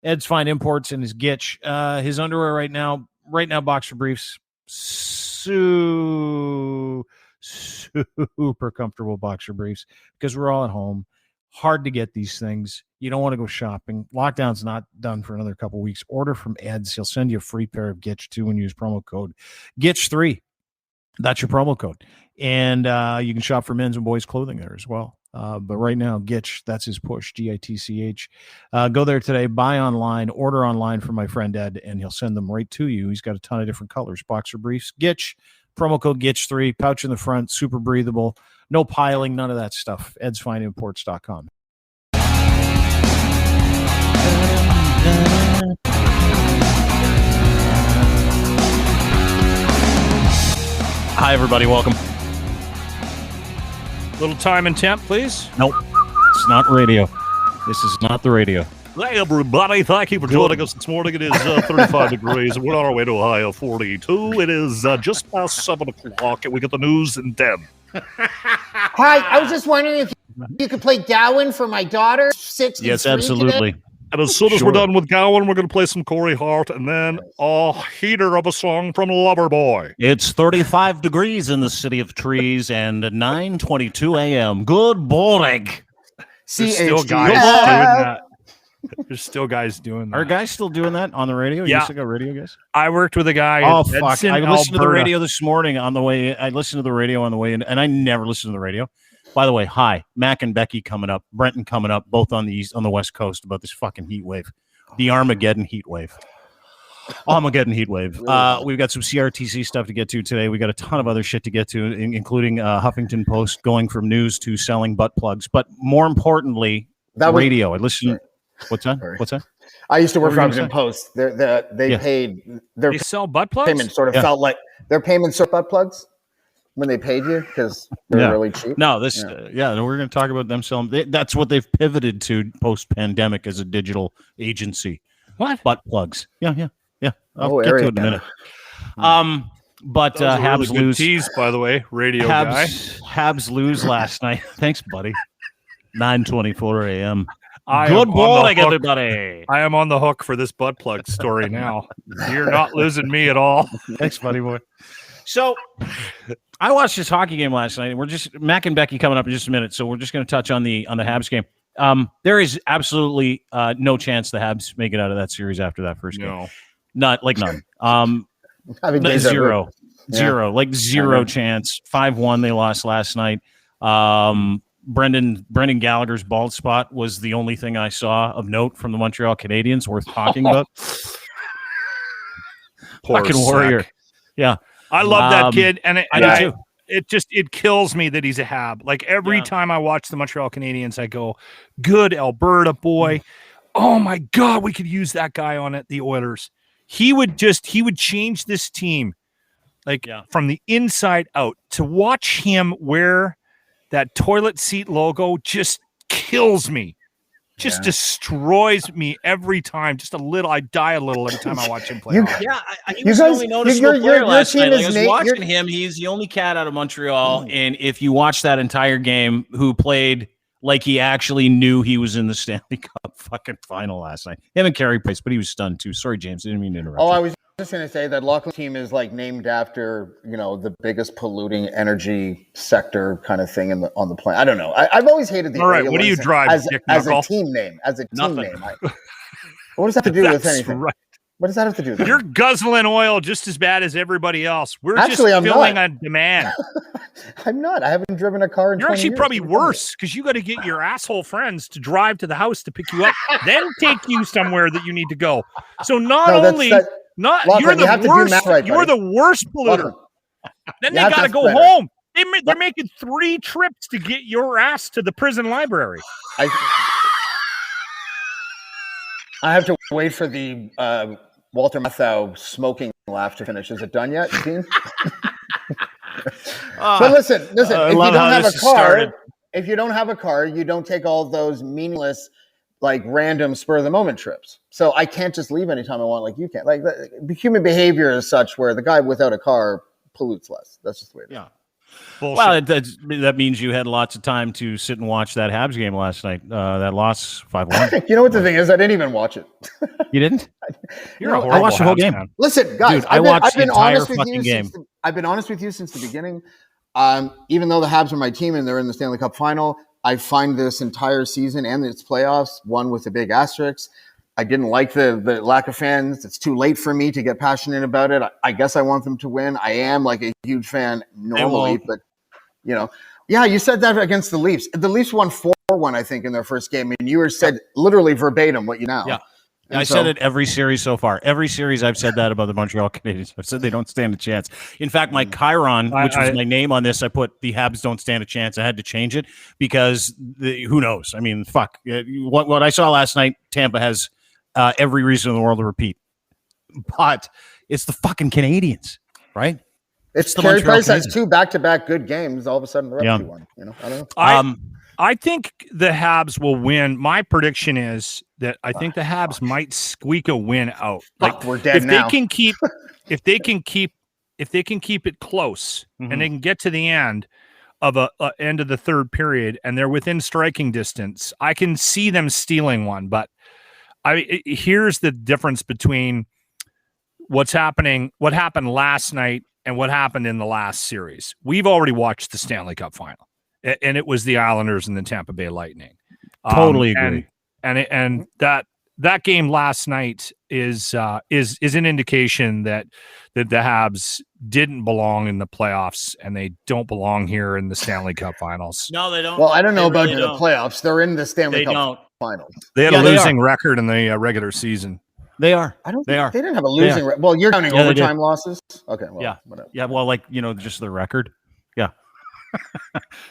Ed's Fine Imports and his Gitch. His underwear right now, boxer briefs, super comfortable boxer briefs because we're all at home. Hard to get these things. You don't want to go shopping. Lockdown's not done for another couple weeks. Order from Ed's. He'll send you a free pair of Gitch too when you use promo code Gitch3. That's your promo code. And you can shop for men's and boys clothing there as well. But right now, Gitch, that's his push, Gitch. Go there today, buy online, order online from my friend Ed, and he'll send them right to you. He's got a ton of different colors. Boxer briefs, Gitch, promo code Gitch3, pouch in the front, super breathable, no piling, none of that stuff. edsfineimports.com. Hi, everybody. Welcome. Little time and temp, please. Nope. It's not radio. This is not the radio. Hey, everybody. Thank you for joining us this morning. It is 35 degrees. We're on our way to a high of 42. It is just past 7 o'clock, and we get the news in 10. Hi, I was just wondering if you could play Gowan for my daughter. 63 Yes, absolutely. Today. And as soon as we're done with Gowan, we're going to play some Corey Hart and then a heater of a song from Loverboy. It's 35 degrees in the city of trees and 9:22 a.m. Good morning. There's still guys doing that. There's still guys doing that. Are guys still doing that on the radio? Yeah. You still got radio guys? I worked with a guy. Oh, fuck. Edson, I listened to the Alberta. radio this morning on the way. I listened to the radio on the way in, and I never listen to the radio. By the way, hi, Mac and Becky coming up, Brenton coming up, both on the West Coast about this fucking heat wave, the Armageddon heat wave. Armageddon heat wave. We've got some CRTC stuff to get to today. We got a ton of other shit to get to, including Huffington Post going from news to selling butt plugs. But more importantly, radio. I listened. What's that? Sorry. What's that? I used to work for What were you Huffington Post. They paid their They sell butt plugs? payment sort of felt like their payments are butt plugs when they paid you because they're really cheap. No, we're going to talk about them selling. That's what they've pivoted to post-pandemic as a digital agency. What? Butt plugs. Yeah. I'll get area to it in a minute. But That was a Habs really good lose. tease, by the way, radio guy. Habs lose last night. Thanks, buddy. 9:24 a.m. I Good am on the morning, hook. everybody. I am on the hook for this butt plug story now. You're not losing me at all. Thanks, buddy boy. So I watched this hockey game last night, and we're just Mac and Becky coming up in just a minute. So we're just going to touch on the Habs game. There is absolutely no chance the Habs make it out of that series after that first game. No. Not like none. Zero. Zero chance. 5-1 they lost last night. Brendan Gallagher's bald spot was the only thing I saw of note from the Montreal Canadiens worth talking about. Fucking warrior. Yeah. I love that kid. And I do too. It kills me that he's a Hab. Like every time I watch the Montreal Canadiens, I go, good Alberta boy. Oh my God, we could use that guy on it. The Oilers. He would change this team from the inside out. To watch him wear that toilet seat logo just kills me. Just destroys me every time. Just a little. I die a little every time I watch him play. He was the only noticeable player last night. Like, I was watching him. He's the only cat out of Montreal. And if you watch that entire game, who played like he actually knew he was in the Stanley Cup fucking final last night. Him and Carey Price, but he was stunned too. Sorry, James. I didn't mean to interrupt. I was just going to say that Lachlan's team is like named after, the biggest polluting energy sector kind of thing on the planet. I don't know. I've always hated the All right, what do you drive, as a team name. Nothing. What does that have to do with That's anything? right. What does that have to do with You're anything? guzzling oil just as bad as everybody else. We're Actually, I'm filling not. on demand. I'm not. I haven't driven a car in You're 20 actually years. probably worse because you got to get your asshole friends to drive to the house to pick you up, then take you somewhere that you need to go. So you're Lachlan, the worst. right, You're the worst polluter. Lachlan, Then they you have got to to go better. home. They're making 3 trips to get your ass to the prison library. I have to wait for the Walter Matthau smoking laugh to finish. Is it done yet, Dean? But listen. If you don't have a car, you don't take all those meaningless, like random spur of the moment trips. So I can't just leave anytime I want, like you can. Like human behavior is such where the guy without a car pollutes less. That's just the way it is. Yeah. Bullshit. Well, that means you had lots of time to sit and watch that Habs game last night. That loss 5-1. You know what the thing is? I didn't even watch it. You didn't? You're a I horrible watched the whole Habs game. fan. Listen, guys, Dude, I watched the entire fucking game. I've been honest with you since the beginning. Even though the Habs are my team and they're in the Stanley Cup final, I find this entire season and its playoffs one with a big asterisk. I didn't like the lack of fans. It's too late for me to get passionate about it. I guess I want them to win. I am like a huge fan normally, but yeah, you said that against the Leafs. The Leafs won 4-1, I think, in their first game, and you said literally verbatim what you now. Yeah. I said it every series so far. Every series I've said that about the Montreal Canadiens. I've said they don't stand a chance. In fact, my Chiron, which was my name on this, I put the Habs don't stand a chance. I had to change it because who knows? I mean, fuck. What I saw last night, Tampa has every reason in the world to repeat. But it's the fucking Canadiens, right? It's Carey Price has 2 back-to-back good games. All of a sudden, the rest won. I don't know. I think the Habs will win. My prediction is that I think the Habs might squeak a win out. Like we're dead now. If they can keep it close and they can get to the end of end of the third period and they're within striking distance, I can see them stealing one. But here's the difference between what happened last night and what happened in the last series. We've already watched the Stanley Cup final, and it was the Islanders and the Tampa Bay Lightning. Totally agree. And that game last night is an indication that the Habs didn't belong in the playoffs, and they don't belong here in the Stanley Cup finals. No, they don't. Well, I don't know about the playoffs. They're in the Stanley Cup finals. They had a losing record in the regular season. They are. They didn't have a losing record. Well, you're counting overtime losses. Okay. Well, yeah. Whatever. Yeah. Well, just the record. Yeah.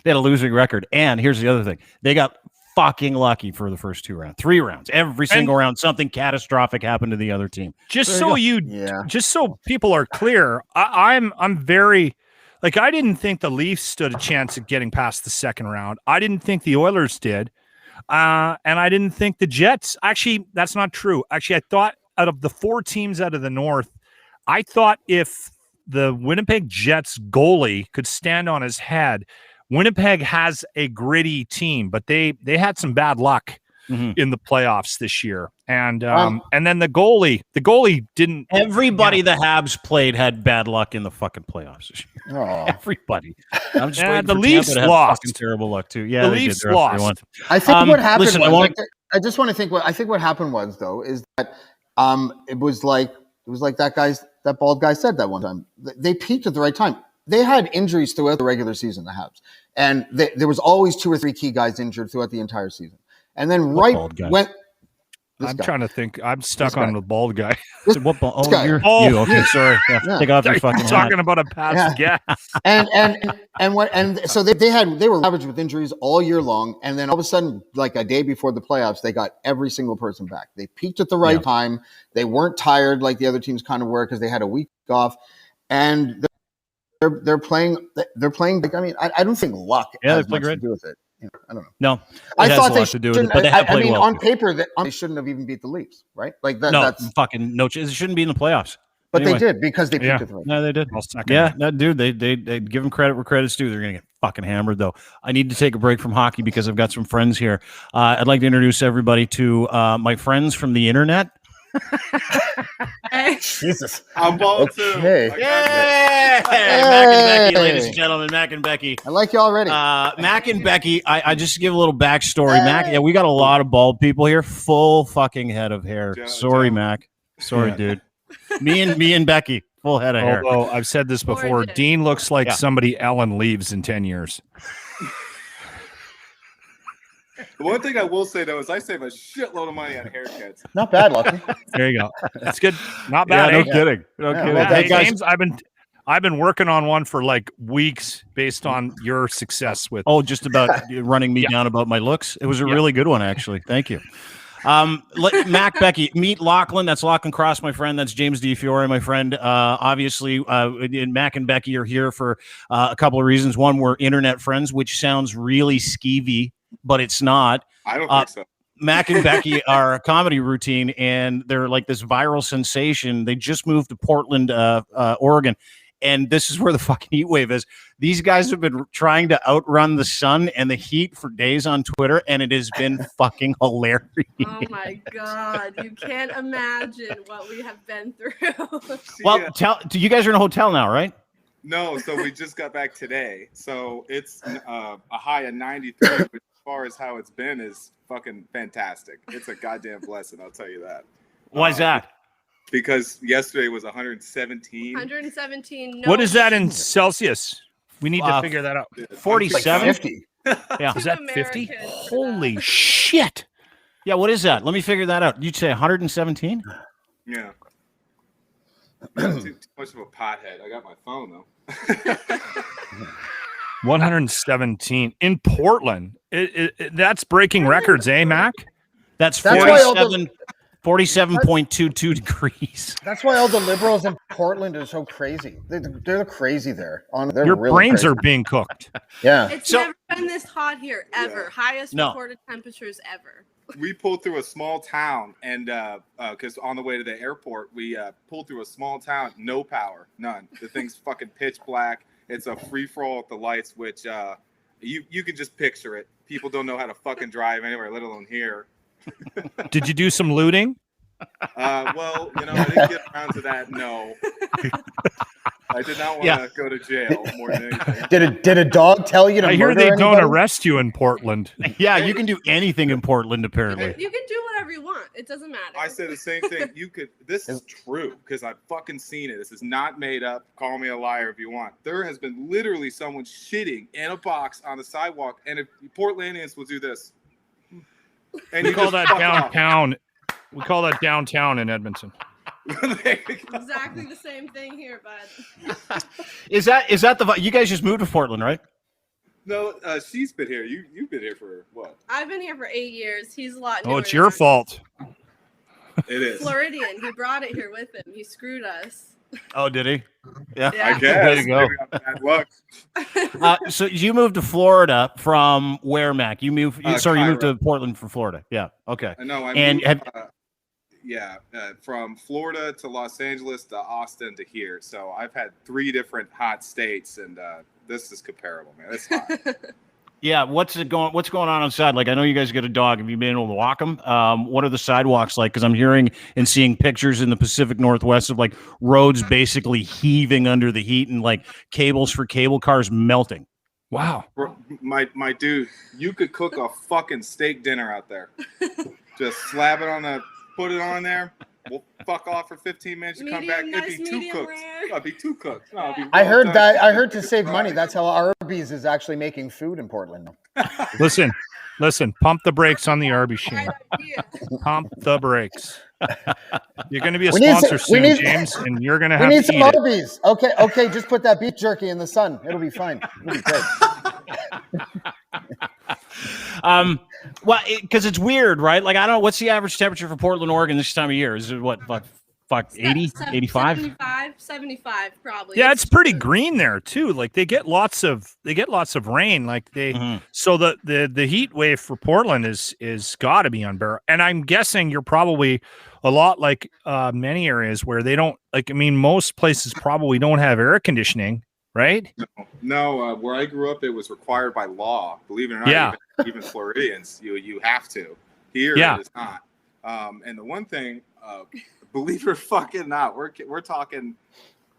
They had a losing record. And here's the other thing. They got fucking lucky for the first 2 rounds, 3 rounds. Every single round, something catastrophic happened to the other team. Just so people are clear, I'm very, like, I didn't think the Leafs stood a chance at getting past the second round. I didn't think the Oilers did. And I didn't think the Jets, actually, that's not true. Actually, I thought out of the 4 teams out of the North, I thought if the Winnipeg Jets goalie could stand on his head, Winnipeg has a gritty team, but they had some bad luck in the playoffs this year. And then the goalie didn't. Everybody the Habs played had bad luck in the fucking playoffs this year. Oh. Everybody. I'm just waiting the for Leafs Tampa to have lost. Fucking terrible luck too. Yeah, the Leafs lost. I think what happened. Listen, I just want to think. I think what happened was though is that it was like that bald guy said that one time. They peaked at the right time. They had injuries throughout the regular season, the Habs, and there was always 2 or 3 key guys injured throughout the entire season. And then I'm trying to think. I'm stuck on the bald guy. What ball? You. Okay, sorry. Yeah. Take off your fucking hat. Talking about a past guest. And so they were ravaged with injuries all year long, and then all of a sudden, like a day before the playoffs, they got every single person back. They peaked at the right time. They weren't tired like the other teams kind of were because they had a week off, and they're playing. I mean, I don't think luck has much to do with it. I don't know. No, I thought they should do it, but they have played well. On paper, they shouldn't have even beat the Leafs, right? Like that. No, that's fucking no. It shouldn't be in the playoffs. But anyway. They did because they peaked at the right. No, they did. Dude, they give them credit where credit's due. They're gonna get fucking hammered though. I need to take a break from hockey because I've got some friends here. I'd like to introduce everybody to my friends from the internet. Jesus. I'm bald too. Yay. Mac and Becky, ladies and gentlemen. Mac and Becky. I like you already. Mac and Becky, I just give a little backstory. Mac, we got a lot of bald people here. Full fucking head of hair. Sorry, Mac. Sorry, dude. Me and Becky, full head of hair. Although I've said this before, Dean looks like somebody Ellen leaves in 10 years. The one thing I will say, though, is I save a shitload of money on haircuts. Not bad, Lucky. There you go. That's good. Not bad. No kidding. No kidding. Well, Hey, James, I've been working on one for like weeks based on your success with. Oh, just about running me down about my looks. It was a really good one, actually. Thank you. Mac, Becky, meet Lachlan. That's Lachlan Cross, my friend. That's James DiFiore, my friend. Obviously, Mac and Becky are here for a couple of reasons. One, we're internet friends, which sounds really skeevy, but it's not. I don't think so. Mac and Becky are a comedy routine, and they're like this viral sensation. They just moved to Portland, Oregon, And this is where the fucking heat wave is. These guys have been trying to outrun the sun and the heat for days on Twitter, and it has been fucking hilarious. Oh my God. You can't imagine what we have been through. Well, you guys are in a hotel now, right? No, so we just got back today. So it's a high of 93, which as far as how it's been is fucking fantastic. It's a goddamn blessing, I'll tell you that. Why is that? Because yesterday was 117. 117. What is that in Celsius? We need to figure that out. 47? 50. Yeah. Is that 50? American for Holy that. shit. Yeah, what is that? Let me figure that out. You'd say 117? Yeah. Too much of a pothead. I got my phone though. 117 in Portland. That's breaking records, eh, Mac? That's That's why all the- 47.22 degrees. That's why all the liberals in Portland are so crazy. They're crazy there. They're Your really brains crazy. are being cooked. Yeah. It's So- never been this hot here, ever. Yeah. Highest No. recorded temperatures ever. We pulled through a small town, and because on the way to the airport, we pulled through a small town, no power, none. The thing's fucking pitch black. It's a free for all at the lights, which you can just picture it. People don't know how to fucking drive anywhere, let alone here. Did you do some looting? Well, I didn't get around to that. No, I did not want to go to jail more than anything. Did a dog tell you to I hear murder they don't anybody? arrest you in Portland. Yeah, you can do anything in Portland, apparently. You can do whatever you want. It doesn't matter. I said the same thing. This is true because I've fucking seen it. This is not made up. Call me a liar if you want. There has been literally someone shitting in a box on the sidewalk, and if Portlandians will do this, and We you call just that fuck off. downtown. We call that downtown in Edmonton. Exactly the same thing here, bud. Is that you guys just moved to Portland, right? No, she's been here. You've been here for what? I've been here for 8 years. He's a lot Oh, newer it's than your us. fault. It is. Floridian. He brought it here with him. He screwed us. Oh, did he? Yeah. Yeah. I guess. Way to go. Maybe I'm bad luck. So you moved to Florida from where, Mac? You moved. You moved to Cairo. Portland from Florida. Yeah. Okay. I know. I And moved, from Florida to Los Angeles to Austin to here. So I've had 3 different hot states, and this is comparable, man. It's hot. Yeah. What's going on outside? Like, I know you guys got a dog. Have you been able to walk them? What are the sidewalks like? Because I'm hearing and seeing pictures in the Pacific Northwest of like roads basically heaving under the heat and like cables for cable cars melting. Wow. Bro, my dude, you could cook a fucking steak dinner out there. Just slap it put it on there. We'll fuck off for 15 minutes. You come back, Medium, it'd be nice, 2 medium cooked. rare. No, it'd be 2 cooked. No, it'd be I heard well that. done. I heard to save money. That's how Arby's is actually making food in Portland. Listen. Pump the brakes on the Arby's, Shane. Right idea. Pump the brakes. You're going to be a We need sponsor some- we soon, need- James, and you're going to We have need to some eat it. Arby's. Okay. Just put that beef jerky in the sun. It'll be fine. It'll be great. Well, because it's weird, right? Like, I don't know. What's the average temperature for Portland, Oregon this time of year? Is it what, 80, 85? 75 probably. Yeah, it's pretty green there too. Like they get lots of rain. Like so the heat wave for Portland is got to be unbearable. And I'm guessing you're probably a lot like many areas where they don't most places probably don't have air conditioning, right? No, where I grew up, it was required by law. Believe it or not, Yeah. even Floridians, you have to. Here, Yeah. it is not. And the one thing, believe it or fucking not, we're talking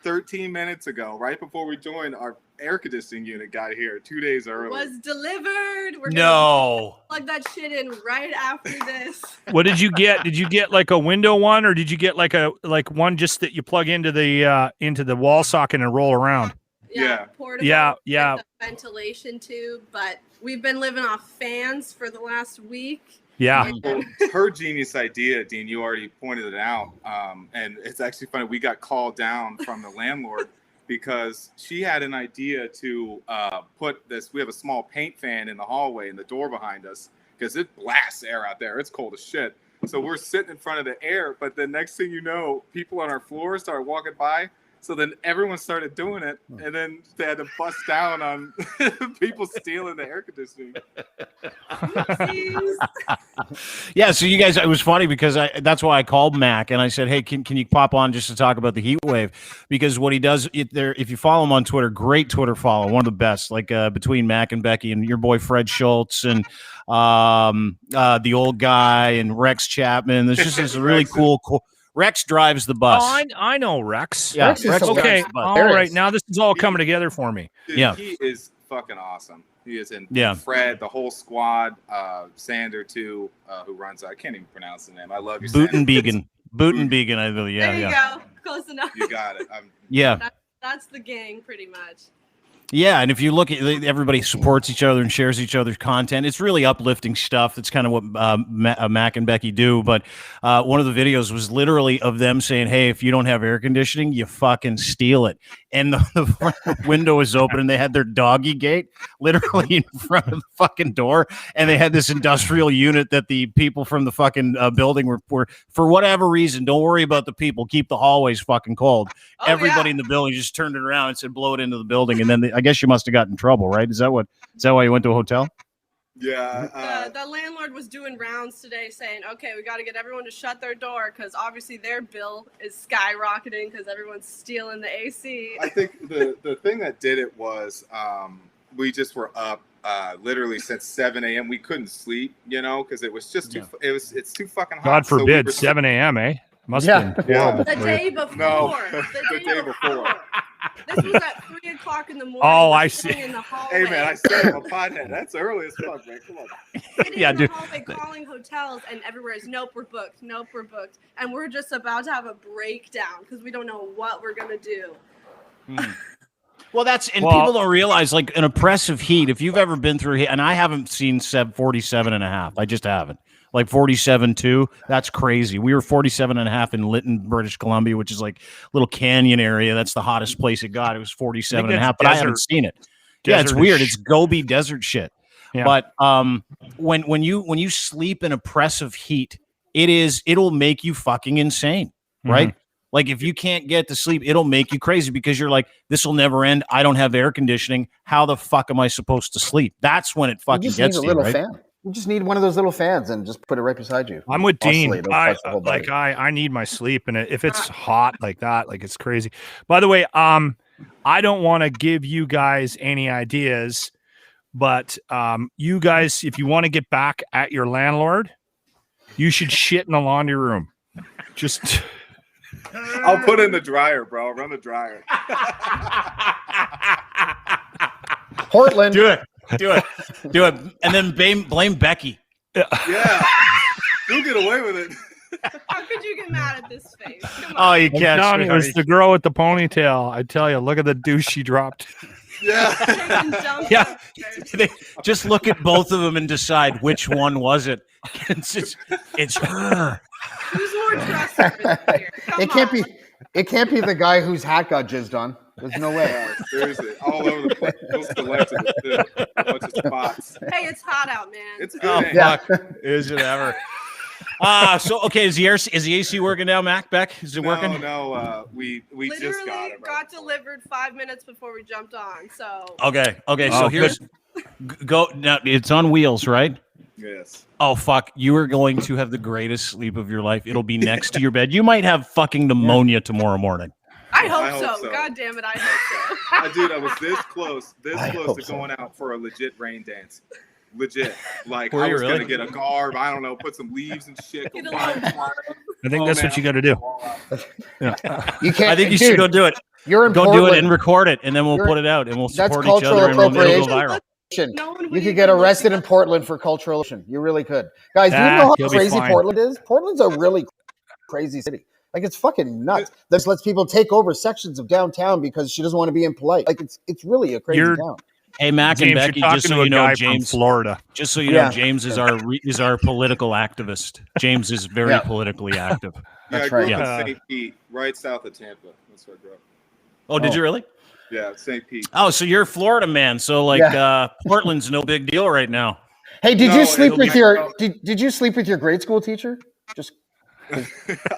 13 minutes ago, right before we joined, our air conditioning unit got here 2 days early. Was delivered. We're No. gonna plug that shit in right after this. What did you get? Did you get like a window one, or did you get like one just that you plug into the wall socket and roll around? Yeah. Portable, Yeah. with the ventilation tube, but we've been living off fans for the last week. Yeah. Well, her genius idea, Dean, you already pointed it out. And it's actually funny. We got called down from the landlord because she had an idea to put this. We have a small paint fan in the hallway in the door behind us because it blasts air out there. It's cold as shit. So we're sitting in front of the air. But the next thing you know, people on our floor start walking by. So then everyone started doing it, and then they had to bust down on people stealing the air conditioning. Yeah, so you guys, it was funny because that's why I called Mac and I said, hey, can you pop on just to talk about the heat wave? Because what he does, if you follow him on Twitter, great Twitter follow, one of the best, like between Mac and Becky and your boy Fred Schultz and the old guy and Rex Chapman. There's just this really cool. Rex drives the bus. Oh, I know Rex. Yeah, Rex is Okay, all right. Now this is all coming together for me. Dude, yeah, he is fucking awesome. He is in Yeah. Fred, the whole squad, Sander too, who runs. I can't even pronounce the name. I love you, Butenbegen. Butenbegen, I believe. Yeah, There you yeah. go. Close enough. You got it. Yeah. That's the gang, pretty much. Yeah, and if you look at everybody supports each other and shares each other's content, it's really uplifting stuff. That's kind of what Mac and Becky do. But one of the videos was literally of them saying, "Hey, if you don't have air conditioning, you fucking steal it." And the front window was open, and they had their doggy gate literally in front of the fucking door, and they had this industrial unit that the people from the fucking building were for whatever reason. Don't worry about the people. Keep the hallways fucking cold. Oh, Everybody in the building just turned it around and said, "Blow it into the building," and then I guess you must have gotten in trouble, right? Is that why you went to a hotel? Yeah. The landlord was doing rounds today saying, okay, we got to get everyone to shut their door because obviously their bill is skyrocketing because everyone's stealing the AC. I think the thing that did it was we just were up literally since 7 a.m. We couldn't sleep, because it was just too. It's too fucking hot. God forbid, so 7 a.m. Must have been horrible. The day before. No, the day before. This was at 3 o'clock in the morning. Oh, I see. In the hallway. Hey man, I said I'm a pothead. That's early as fuck, man. Come on. Yeah, in the dude. hallway calling hotels and everywhere is nope, we're booked. Nope, we're booked. And we're just about to have a breakdown because we don't know what we're gonna do. Well, people don't realize, like, an oppressive heat. If you've ever been through heat, and I haven't seen 47 and a half. I just haven't. Like 47.2. That's crazy. We were 47 and a half in Lytton, British Columbia, which is like a little canyon area. That's the hottest place it got. It was 47 and a half, but I haven't seen it. Yeah, it's weird. It's Gobi desert shit. Yeah. But when you sleep in oppressive heat, it'll make you fucking insane, right? Mm-hmm. Like if you can't get to sleep, it'll make you crazy because you're like, this will never end. I don't have air conditioning. How the fuck am I supposed to sleep? That's when it fucking gets to you, right? Fan. You just need one of those little fans and just put it right beside you. I'm with Dean. I need my sleep, and if it's hot like that, like it's crazy. By the way, I don't want to give you guys any ideas, but you guys, if you want to get back at your landlord, you should shit in the laundry room. Just. I'll put it in the dryer, bro. Run the dryer. Portland. Do it. And then blame Becky. Yeah. You'll get away with it. How could you get mad at this face? Come on. Oh, you can't. It was the girl with the ponytail. I tell you, look at the douche she dropped. Yeah. Yeah. Just look at both of them and decide which one was it. It's her. Who's more trustworthy here? It can't be the guy whose hat got jizzed on. There's no way. Yeah, seriously, all over the place. Those collected a bunch of spots. Hey, it's hot out, man. It's good. Oh, fuck. Is it ever? So okay, is the AC working now, Mac? Beck, is it working? No, we just got delivered 5 minutes before we jumped on. So okay. So here's go now. It's on wheels, right? Yes. Oh fuck! You are going to have the greatest sleep of your life. It'll be next to your bed. You might have fucking pneumonia tomorrow morning. I hope so. God damn it, I hope so. Dude, I was this close to going out for a legit rain dance. Legit. Like, I was going to get a garb, I don't know, put some leaves and shit. I think that's what you got to do. Yeah. You can't, I think you should go do it. You're in Go Portland. Do it and record it, and then we'll put it out, and we'll support each other, and it'll go viral. You could get arrested in Portland for cultural appropriation. You really could. Guys, do you know how crazy Portland is? Portland's a really crazy city. Like, it's fucking nuts. This lets people take over sections of downtown because she doesn't want to be impolite. Like, it's really a crazy town. Hey, Mac James, and Becky, just so you know, James, Florida. Just so you know, James is our political activist. James is very politically active. That's right. Yeah. I grew up in St. Pete, right south of Tampa. That's where I grew up. Oh, did you really? Yeah, St. Pete. Oh, so you're a Florida man. So Portland's no big deal right now. Hey, did you sleep with did you sleep with your grade school teacher? Just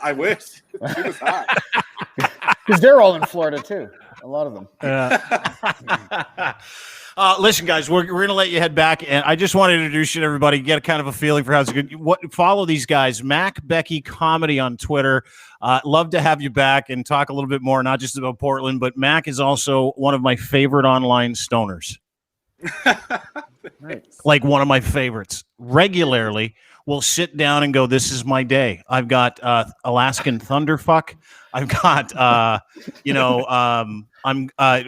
I wish. She was hot. Because they're all in Florida too. A lot of them. Listen, guys, we're going to let you head back, and I just want to introduce you to everybody, get a kind of a feeling for how it's good. Follow these guys, Mac Becky Comedy on Twitter. Love to have you back and talk a little bit more, not just about Portland, but Mac is also one of my favorite online stoners. Nice. Like one of my favorites. Regularly, we'll sit down and go, this is my day. I've got Alaskan Thunderfuck. I've got,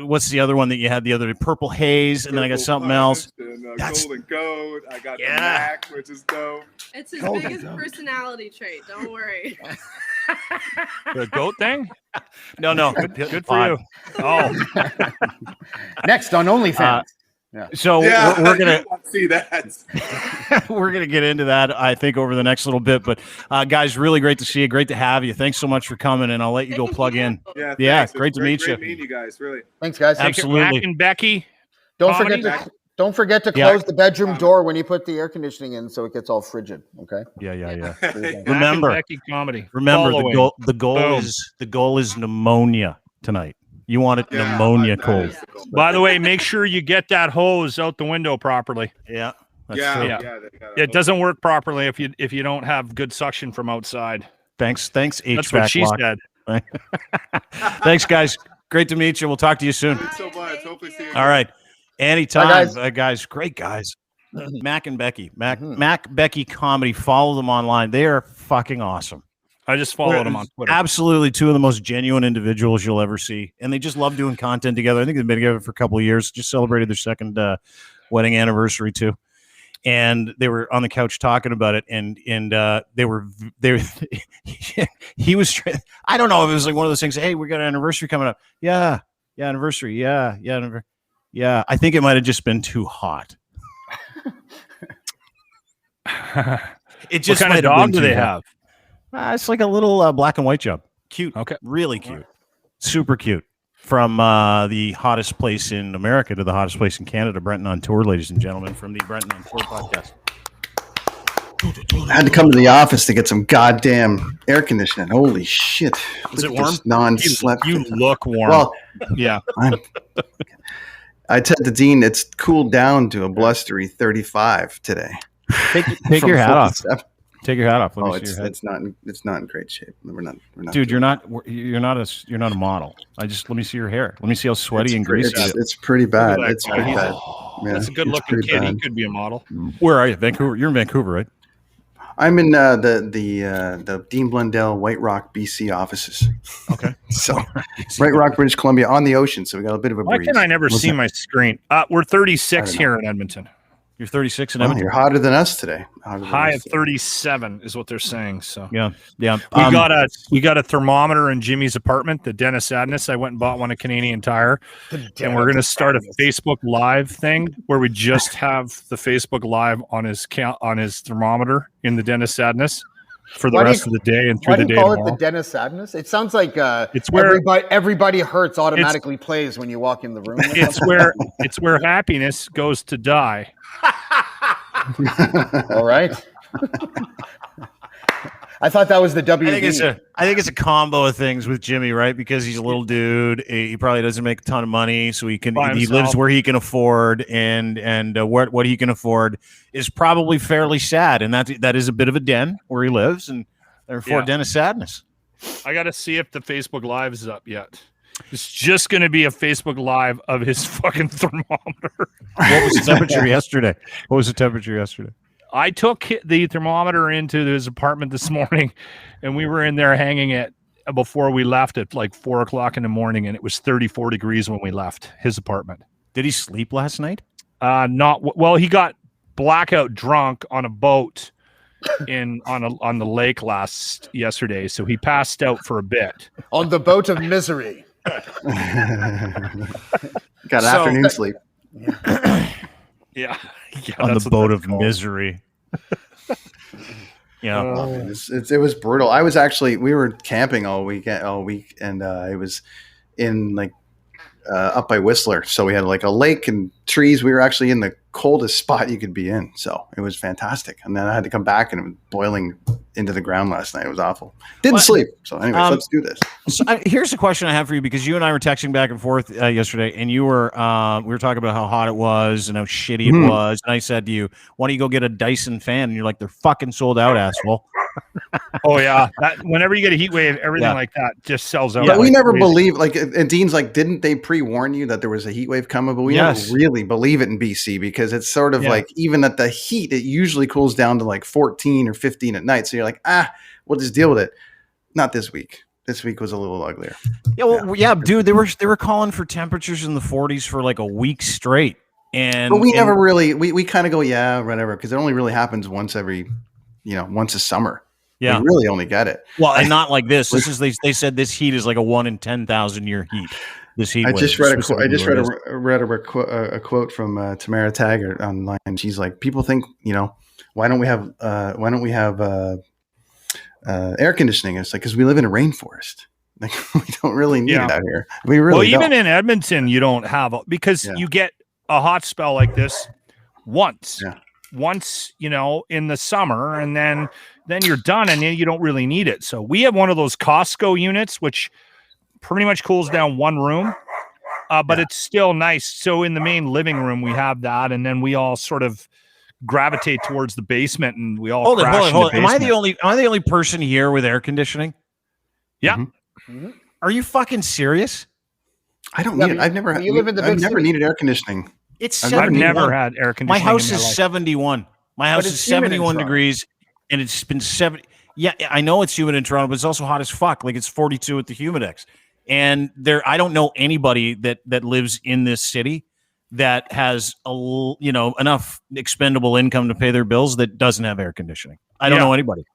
what's the other one that you had the other day? Purple Haze, and then I got something else. And, Golden Goat. I got the Mac, which is dope. It's his biggest personality trait. Don't worry. The goat thing? No. Good for you. Oh. Next on OnlyFans. So we're gonna see that. we're gonna get into that, I think, over the next little bit. But guys, really great to see you. Great to have you. Thanks so much for coming, and I'll let you go plug in. Yeah, great to meet you. Great meeting you guys. Really. Thanks, guys. Absolutely. Mac and Becky. Don't Comedy? forget to close the bedroom door when you put the air conditioning in, so it gets all frigid. Okay. Yeah. Mac Remember, and Becky Comedy. remember Following. the goal is pneumonia tonight. You want it pneumonia cold. By the way, make sure you get that hose out the window properly. Yeah. That's Yeah, true. yeah. It doesn't work properly if you don't have good suction from outside. Thanks, HVAC. That's what she Lock. said. Thanks, guys. Great to meet you. We'll talk to you soon. Thanks so much. Hopefully see you again. All right. Anytime, Bye, guys. Great guys. Mac and Becky. Mac Becky Comedy. Follow them online. They are fucking awesome. I just followed them on Twitter. Absolutely two of the most genuine individuals you'll ever see. And they just love doing content together. I think they've been together for a couple of years. Just celebrated their second wedding anniversary too. And they were on the couch talking about it, and he was I don't know if it was like one of those things, hey, we got an anniversary coming up. Yeah, anniversary. Yeah. I think it might have just been too hot. It just what kind of dog do they have? It's like a little black and white job. Cute. Okay. Really cute. Super cute. From the hottest place in America to the hottest place in Canada, Brenton on Tour, ladies and gentlemen, from the Brenton on Tour podcast. I had to come to the office to get some goddamn air conditioning. Holy shit. Is it Look at warm? this Non-slept. You look warm. Well, yeah. I said to Dean, it's cooled down to a blustery 35 today. Take your hat off. 47. Take your hat off. Let Oh, me see your head. it's not in great shape. We're not. Dude, you're not a model. Let me see your hair. Let me see how sweaty and greasy it is. It's pretty bad. Look at that It's guy. pretty bad. Yeah, That's a good it's looking pretty kid. He bad. could be a model. Where are you? Vancouver. You're in Vancouver, right? I'm in the Dean Blundell White Rock, BC offices. Okay. So White Rock, British Columbia, on the ocean. So we got a bit of a Why breeze. can I never What's see that? my screen? We're 36 I don't here in Edmonton. You're 36 in Oh, Edmonton. you're hotter than us today. Hotter than High us of today. 37 is what they're saying. So Yeah. Yeah. we got a thermometer in Jimmy's apartment, the Den of Sadness. I went and bought one at Canadian Tire, and we're going to start a Facebook Live thing where we just have the Facebook Live on his thermometer in the Den of Sadness for the rest of the day and through Why the do day you call it tomorrow. the Den of Sadness? It sounds like It's where everybody hurts automatically plays when you walk in the room. it's where happiness goes to die. All right. I thought that was the WB. I think it's a combo of things with Jimmy, right? Because he's a little dude. He probably doesn't make a ton of money, so he lives where he can afford, and what he can afford is probably fairly sad, and that is a bit of a den where he lives, and therefore den of sadness. I got to see if the Facebook Live is up yet. It's just going to be a Facebook Live of his fucking thermometer. What was the temperature yesterday? I took the thermometer into his apartment this morning, and we were in there hanging it before we left at like 4 o'clock in the morning, and it was 34 degrees when we left his apartment. Did he sleep last night? Well, he got blackout drunk on a boat on the lake yesterday, so he passed out for a bit. On the boat of misery. Got afternoon sleep. Yeah. On the boat of misery. Yeah. It was brutal. We were camping all week, and it was in like up by Whistler. So we had like a lake and trees. We were actually in the coldest spot you could be in. So it was fantastic. And then I had to come back and it was boiling into the ground last night. It was awful. Didn't sleep. So anyways, let's do this. So here's the question I have for you, because you and I were texting back and forth yesterday, and we were talking about how hot it was and how shitty it was. And I said to you, why don't you go get a Dyson fan? And you're like, they're fucking sold out, asshole. Oh yeah, whenever you get a heat wave, everything like that just sells out. But we never believe, like, and Dean's like, didn't they pre-warn you that there was a heat wave coming? But we never really believe it in BC, because it's sort of like, even at the heat, it usually cools down to like 14 or 15 at night. So you're like, we'll just deal with it. Not this week. This week was a little uglier. Dude, they were calling for temperatures in the 40s for like a week straight, but we never really we kind of go whatever, because it only really happens once a summer. Yeah, we really only get it. Well, and not like this. This is they said this heat is like a 1 in 10,000 year heat. This heat. I just read a quote from Tamara Taggart online. She's like, people think, why don't we have air conditioning? It's like, because we live in a rainforest. Like, we don't really need it out here. We really don't. Even in Edmonton, you don't have because you get a hot spell like this once. Yeah. Once, in the summer, and then you're done, and then you don't really need it. So we have one of those Costco units, which pretty much cools down one room, but it's still nice. So in the main living room, we have that, and then we all sort of gravitate towards the basement, and we all hold it. Am I the only person here with air conditioning? Yeah. Mm-hmm. Are you fucking serious? I don't need it. I've never needed air conditioning. I've never had air conditioning. My house is 71. My house is 71 degrees, and it's been 70. Yeah, I know it's humid in Toronto, but it's also hot as fuck. Like, it's 42 at the Humidex. And I don't know anybody that lives in this city that has enough expendable income to pay their bills that doesn't have air conditioning. I don't know anybody.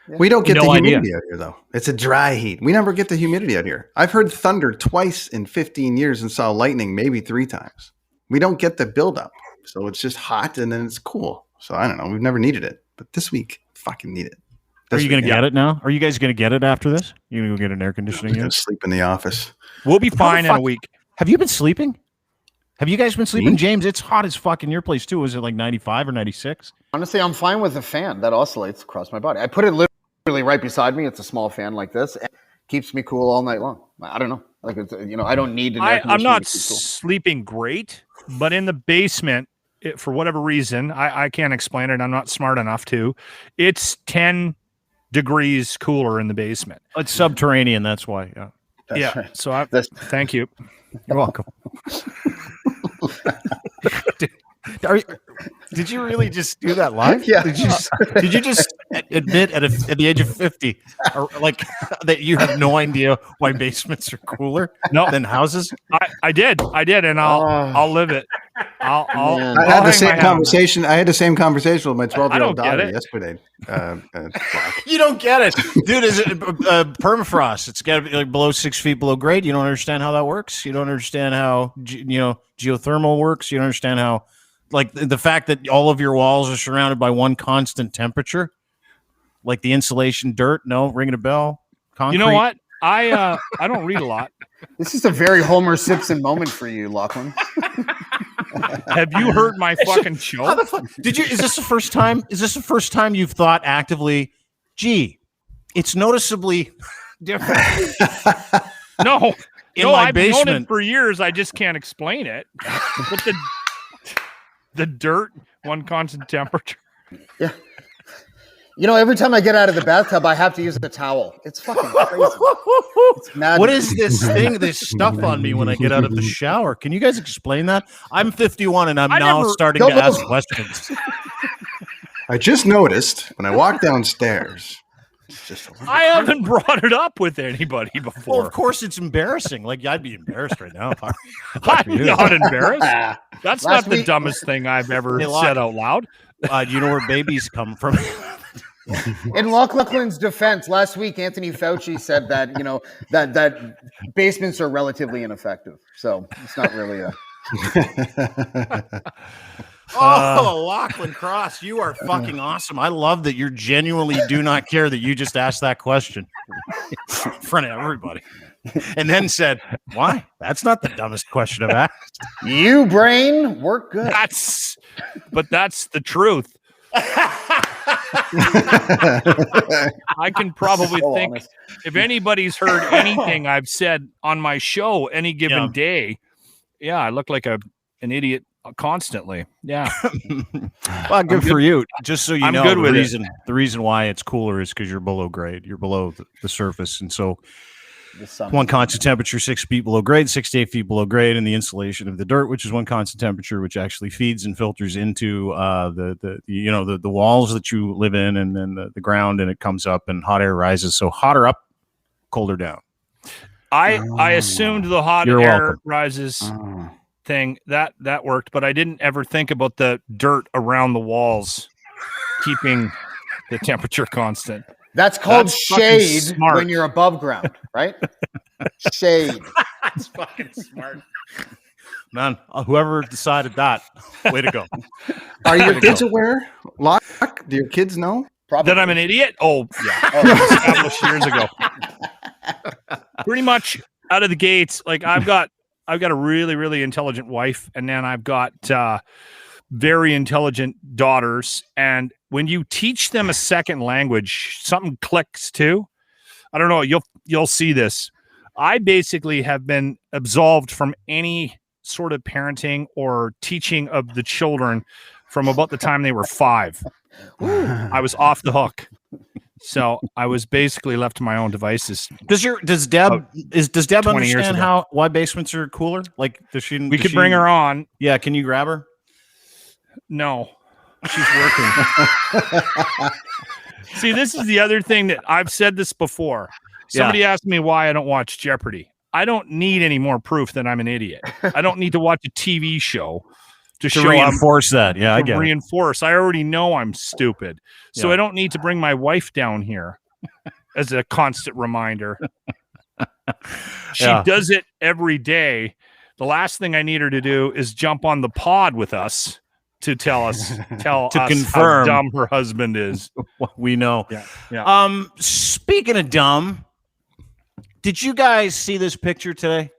We don't get the humidity out here, though. It's a dry heat. We never get the humidity out here. I've heard thunder twice in 15 years and saw lightning maybe 3 times. We don't get the buildup. So it's just hot and then it's cool. So I don't know. We've never needed it. But this week, fucking need it. Are you going to get it now? Are you guys going to get it after this? You're going to go get an air conditioning unit? Sleep in the office. We'll be fine in a week. Have you been sleeping? Have you guys been sleeping, James? It's hot as fuck in your place too. Is it like 95 or 96? Honestly, I'm fine with a fan that oscillates across my body. I put it literally right beside me. It's a small fan like this. It keeps me cool all night long. I don't know. Like, it's, I don't need an air conditioner. I'm not sleeping great, but in the basement, for whatever reason, I can't explain it. I'm not smart enough to. It's 10 degrees cooler in the basement. It's subterranean. That's why. Yeah. Right. So thank you. You're welcome. Did you really just do that live? Yeah. Did you just admit at the age of 50, or like that you have no idea why basements are cooler than houses? I did, and I'll live it. I had the same conversation. I had the same conversation with my 12-year-old daughter yesterday. You don't get it, dude. Is it permafrost? It's got to be like below 6 feet below grade. You don't understand how that works. You don't understand how geothermal works. You don't understand how, like, the fact that all of your walls are surrounded by one constant temperature, like the insulation dirt. No, ringing a bell. Concrete. You know what? I don't read a lot. This is a very Homer Simpson moment for you, Lachlan. Have you heard my fucking show? How the fuck did you? Is this the first time? Is this the first time you've thought actively? Gee, it's noticeably different. No, in my I've basement known it for years. I just can't explain it. But the dirt, one constant temperature. Yeah. Every time I get out of the bathtub, I have to use the towel. It's fucking crazy. It's madness. What is this thing, this stuff on me when I get out of the shower? Can you guys explain that? I'm 51 and I'm now starting to ask questions. I just noticed when I walked downstairs. I haven't brought it up with anybody before. Well, of course it's embarrassing. Like, I'd be embarrassed right now. I'm not embarrassed. That's not the dumbest thing I've ever said out loud. Do you know where babies come from? In Lachlan's defense, last week Anthony Fauci said that that basements are relatively ineffective, so it's not really a. Oh, Lachlan Cross, you are fucking awesome. I love that you genuinely do not care that you just asked that question in front of everybody. And then said, why? That's not the dumbest question I've asked. You brain work good. That's the truth. I can probably think honest. if anybody's heard anything I've said on my show any given day, I look like an idiot constantly. Yeah. Well, good for you. Just so you know, good with the reason why it's cooler is because you're below grade. You're below the surface. And so one constant temperature, 6 feet below grade, 6 to 8 feet below grade, and the insulation of the dirt, which is one constant temperature, which actually feeds and filters into the walls that you live in, and then the ground, and it comes up, and hot air rises. So hotter up, colder down. I assumed the hot You're air welcome. rises thing that worked, but I didn't ever think about the dirt around the walls keeping the temperature constant. That's called That's fucking shade smart. when you're above ground, right? Shade. That's fucking smart. Man, whoever decided that, way to go. Are your kids aware? Locke, do your kids know? Probably. That I'm an idiot? Oh, yeah. Established years ago. Pretty much out of the gates. Like I've got a really, really intelligent wife, and then I've got very intelligent daughters. And when you teach them a second language, something clicks too. I don't know. You'll see this. I basically have been absolved from any sort of parenting or teaching of the children from about the time they were 5. I was off the hook. So I was basically left to my own devices. Does Deb understand why basements are cooler? Like, we could bring her on. Yeah, can you grab her? No, she's working. See, this is the other thing that I've said this before. Somebody asked me why I don't watch Jeopardy. I don't need any more proof that I'm an idiot. I don't need to watch a TV show to show reinforce that. Yeah, I get reinforce. I already know I'm stupid. So I don't need to bring my wife down here as a constant reminder. She does it every day. The last thing I need her to do is jump on the pod with us to tell us confirm how dumb her husband is. We know. Yeah. Speaking of dumb, did you guys see this picture today?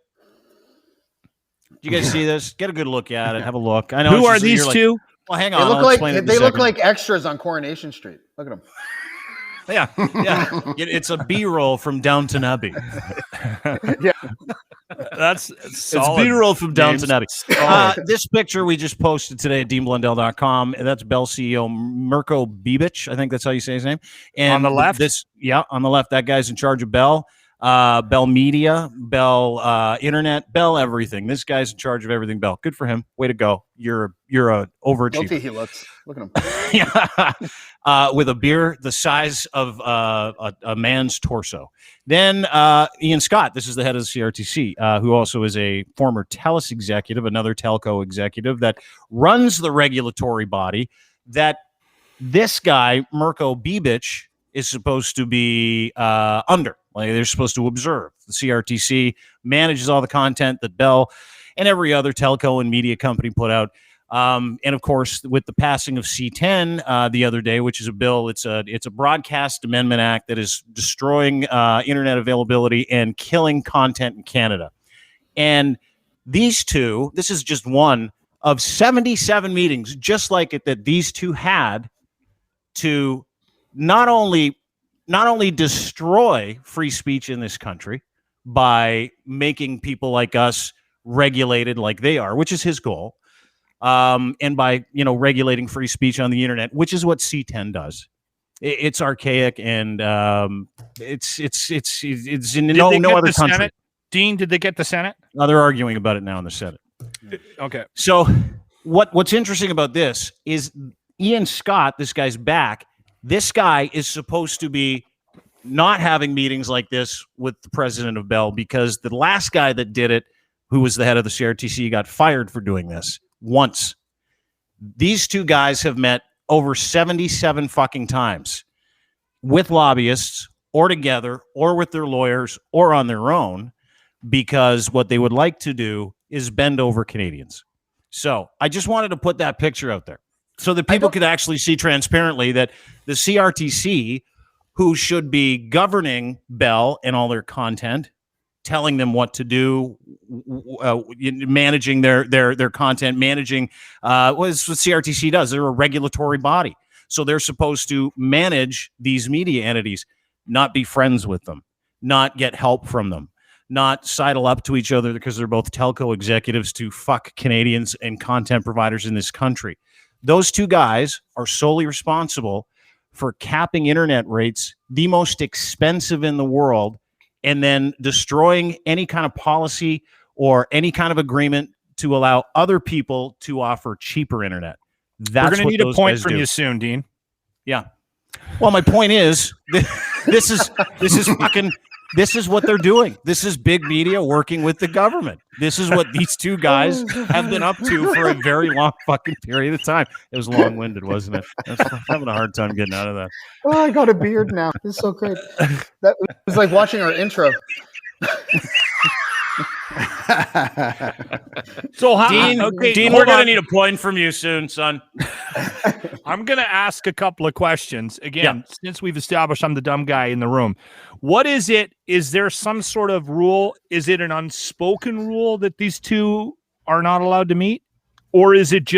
Did you guys see this? Get a good look at it. Have a look. I know. Who are these two? Well, hang on. They look like extras on Coronation Street. Look at them. Yeah. It's a B-roll from Downton Abbey. Yeah. That's solid. It's B-roll from Downton Abbey. This picture we just posted today at DeanBlundell.com. That's Bell CEO Mirko Bibic. I think that's how you say his name. And on the left? On the left. That guy's in charge of Bell. Bell Media, Bell Internet, Bell everything. This guy's in charge of everything Bell. Good for him. Way to go. You're a overachiever. Guilty he looks. Look at him. With a beer the size of a man's torso. Then Ian Scott, this is the head of the CRTC, who also is a former TELUS executive, another telco executive that runs the regulatory body that this guy, Mirko Bibic, is supposed to be under. Like they're supposed to observe. The CRTC manages all the content that Bell and every other telco and media company put out. And of course, with the passing of C10 the other day, which is a bill, it's a Broadcast Amendment Act that is destroying internet availability and killing content in Canada. And these two, this is just one of 77 meetings, just like it, that these two had to not only destroy free speech in this country by making people like us regulated like they are, which is his goal, and by regulating free speech on the internet, which is what C10 does. It's archaic and it's in no other country. Senate? Dean, did they get the Senate? No, they're arguing about it now in the Senate. Okay. So what's interesting about this is Ian Scott, this guy's back. This guy is supposed to be not having meetings like this with the president of Bell because the last guy that did it, who was the head of the CRTC, got fired for doing this once. These two guys have met over 77 fucking times with lobbyists or together or with their lawyers or on their own because what they would like to do is bend over Canadians. So I just wanted to put that picture out there so that people could actually see transparently that the CRTC, who should be governing Bell and all their content, telling them what to do, managing their content, managing what CRTC does. They're a regulatory body. So they're supposed to manage these media entities, not be friends with them, not get help from them, not sidle up to each other because they're both telco executives to fuck Canadians and content providers in this country. Those two guys are solely responsible for capping internet rates, the most expensive in the world, and then destroying any kind of policy or any kind of agreement to allow other people to offer cheaper internet. That's We're going to need a point from you soon, Dean. Yeah. Well, my point is, this is what they're doing. This is big media working with the government. This is what these two guys have been up to for a very long fucking period of time. It was long-winded, wasn't it? I'm having a hard time getting out of that. Oh, I got a beard now. It's so great. That was like watching our intro. So, Dean, we're going to need a point from you soon, son. I'm going to ask a couple of questions. Again, since we've established I'm the dumb guy in the room, what is it? Is there some sort of rule? Is it an unspoken rule that these two are not allowed to meet? Or is it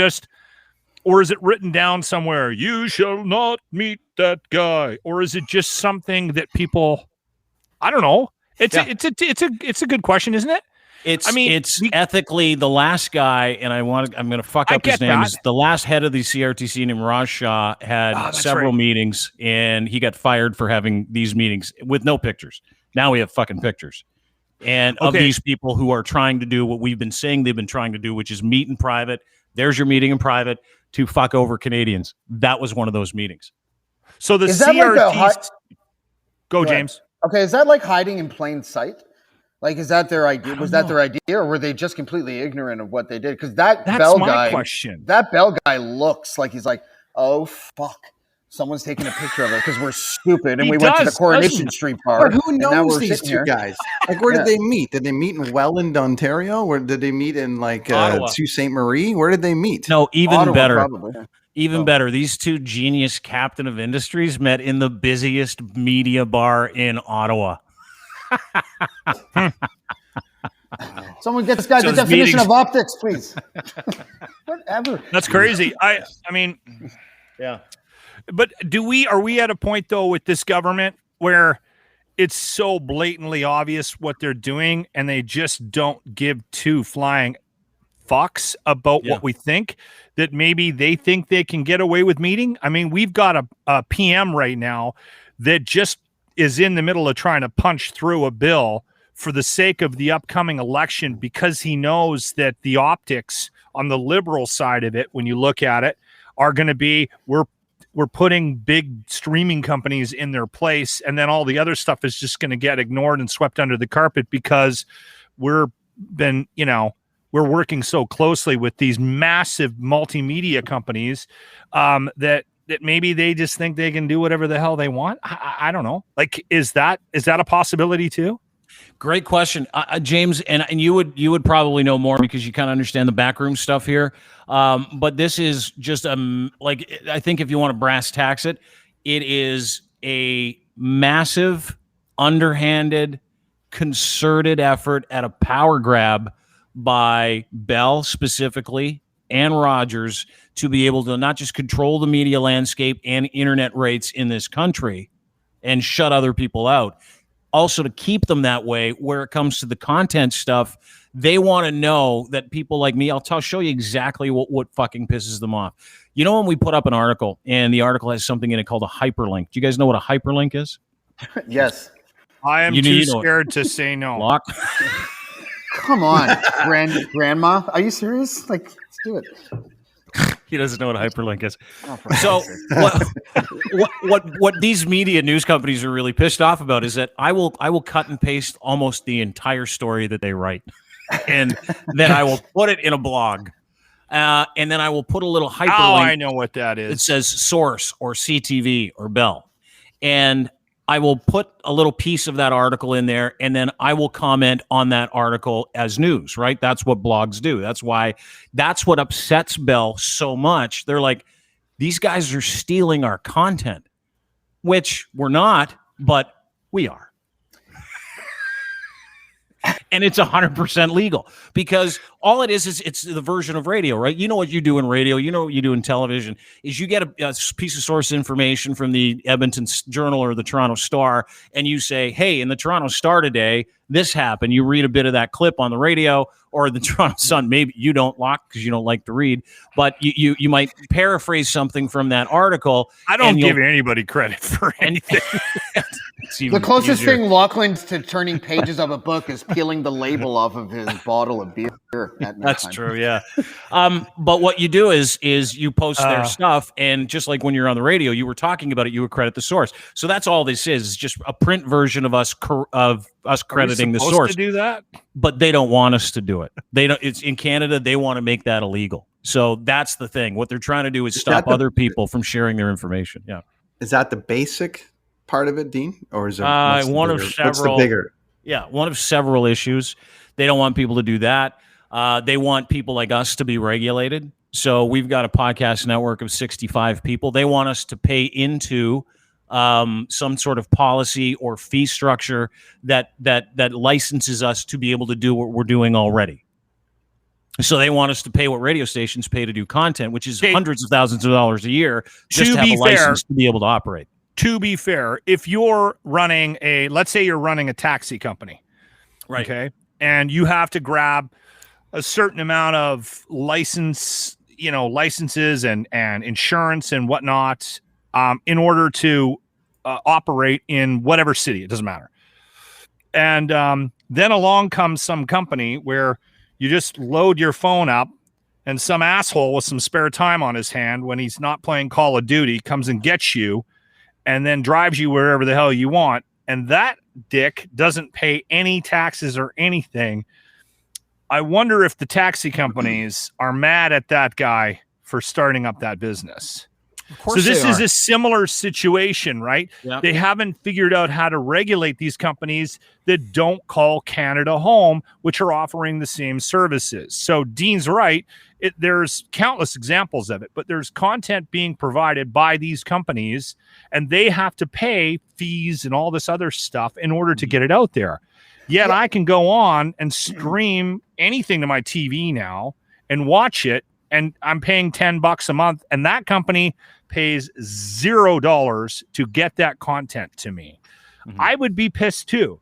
written down somewhere, you shall not meet that guy? Or is it just something that people, I don't know. It's a good question, isn't it? It's ethically the last guy, and I'm going to fuck up his name. The last head of the CRTC named Raj Shah had several meetings, and he got fired for having these meetings with no pictures. Now we have fucking pictures. And of these people who are trying to do what we've been saying they've been trying to do, which is meet in private. There's your meeting in private to fuck over Canadians. That was one of those meetings. So the CRTC... Go, James. Okay, is that like hiding in plain sight? Like, is that their idea? Was that their idea, or were they just completely ignorant of what they did? Because that's Bell guy, question. That Bell guy looks like he's like, oh fuck, someone's taking a picture of it because we're stupid and we went to the Coronation Street bar. But who knows these two guys? Like, where did they meet? Did they meet in Welland, Ontario? Or did they meet in like Sault Ste. Marie? Where did they meet? No, even Ottawa, better. probably. Even better, these two genius captain of industries met in the busiest media bar in Ottawa. Someone get this guy the definition of optics, please. Whatever. That's crazy. I mean, yeah. But are we at a point though with this government where it's so blatantly obvious what they're doing and they just don't give two flying fucks about what we think, that maybe they think they can get away with meeting? I mean, we've got a PM right now that just is in the middle of trying to punch through a bill for the sake of the upcoming election because he knows that the optics on the liberal side of it, when you look at it, are going to be we're putting big streaming companies in their place, and then all the other stuff is just going to get ignored and swept under the carpet because we're working so closely with these massive multimedia companies that maybe they just think they can do whatever the hell they want. I don't know. Like, is that a possibility too? Great question, James, and you would probably know more because you kind of understand the backroom stuff here. But this is just like, I think if you want to brass tacks it, it is a massive, underhanded, concerted effort at a power grab by Bell specifically and Rogers to be able to not just control the media landscape and internet rates in this country and shut other people out, also to keep them that way where it comes to the content stuff. They want to know that people like me, I'll show you exactly what fucking pisses them off. You know, when we put up an article and the article has something in it called a hyperlink. Do you guys know what a hyperlink is? Yes. I am too scared to say no. Lock. Come on, grandma. Are you serious? Like, let's do it. He doesn't know what a hyperlink is. So what these media news companies are really pissed off about is that I will cut and paste almost the entire story that they write, and then I will put it in a blog, and then I will put a little hyperlink. Oh, I know what that is. It says source or CTV or Bell, and I will put a little piece of that article in there, and then I will comment on that article as news, right? That's what blogs do. That's what upsets Bell so much. They're like, these guys are stealing our content, which we're not, but we are. And it's 100% legal, because all it is it's the version of radio, right? You know what you do in radio, you know what you do in television, is you get a piece of source information from the Edmonton Journal or the Toronto Star, and you say, hey, in the Toronto Star today, this happened. You read a bit of that clip on the radio, or the Toronto Sun. Maybe you don't because you don't like to read, but you might paraphrase something from that article. I don't give anybody credit for anything. The closest thing Lachlan's to turning pages of a book is peeling the label off of his bottle of beer. That's true, yeah. But what you do is you post their stuff, and just like when you're on the radio, you were talking about it, you would credit the source. So that's all this is just a print version of us crediting the source. To do that, but they don't want us to do it. They don't. It's in Canada. They want to make that illegal. So that's the thing. What they're trying to do is stop other people from sharing their information. Yeah. Is that the basic part of it, Dean, or is there one of several? What's the bigger? Yeah, one of several issues. They don't want people to do that. They want people like us to be regulated. So we've got a podcast network of 65 people. They want us to pay into some sort of policy or fee structure that licenses us to be able to do what we're doing already. So they want us to pay what radio stations pay to do content, which is hundreds of thousands of dollars a year, just to have a license to be able to operate. To be fair, if you're running let's say you're running a taxi company, right? Okay, and you have to grab a certain amount of licenses and insurance and whatnot, in order to operate in whatever city, it doesn't matter. And then along comes some company where you just load your phone up, and some asshole with some spare time on his hand when he's not playing Call of Duty comes and gets you, and then drives you wherever the hell you want. And that dick doesn't pay any taxes or anything. I wonder if the taxi companies are mad at that guy for starting up that business. Of course. So this is a similar situation, right? Yep. They haven't figured out how to regulate these companies that don't call Canada home, which are offering the same services. So Dean's right. There's countless examples of it, but there's content being provided by these companies, and they have to pay fees and all this other stuff in order to get it out there. Yet I can go on and stream anything to my TV now and watch it, and I'm paying $10 a month, and that company pays $0 to get that content to me. Mm-hmm. I would be pissed too.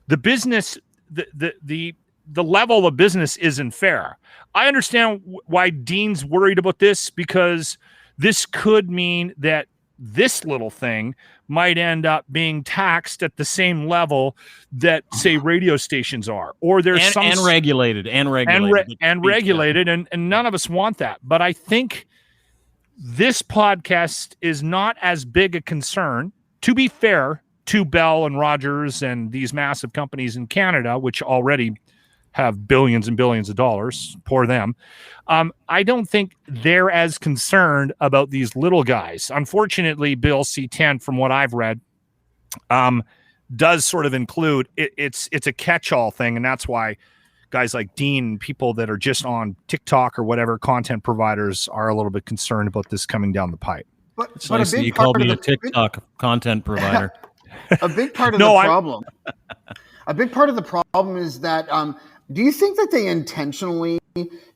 The business, the level of business isn't fair. I understand why Dean's worried about this, because this could mean that this little thing might end up being taxed at the same level that, say, radio stations are, or there's regulated, and none of us want that. But I think this podcast is not as big a concern, to be fair, to Bell and Rogers and these massive companies in Canada, which already have billions and billions of dollars. Poor them. I don't think they're as concerned about these little guys. Unfortunately, Bill C-10, from what I've read, does sort of include it's a catch-all thing, and that's why guys like Dean, people that are just on TikTok or whatever content providers, are a little bit concerned about this coming down the pipe. But it's nice that you called me a TikTok content provider. A big part of the problem. A big part of the problem is that. Do you think that they intentionally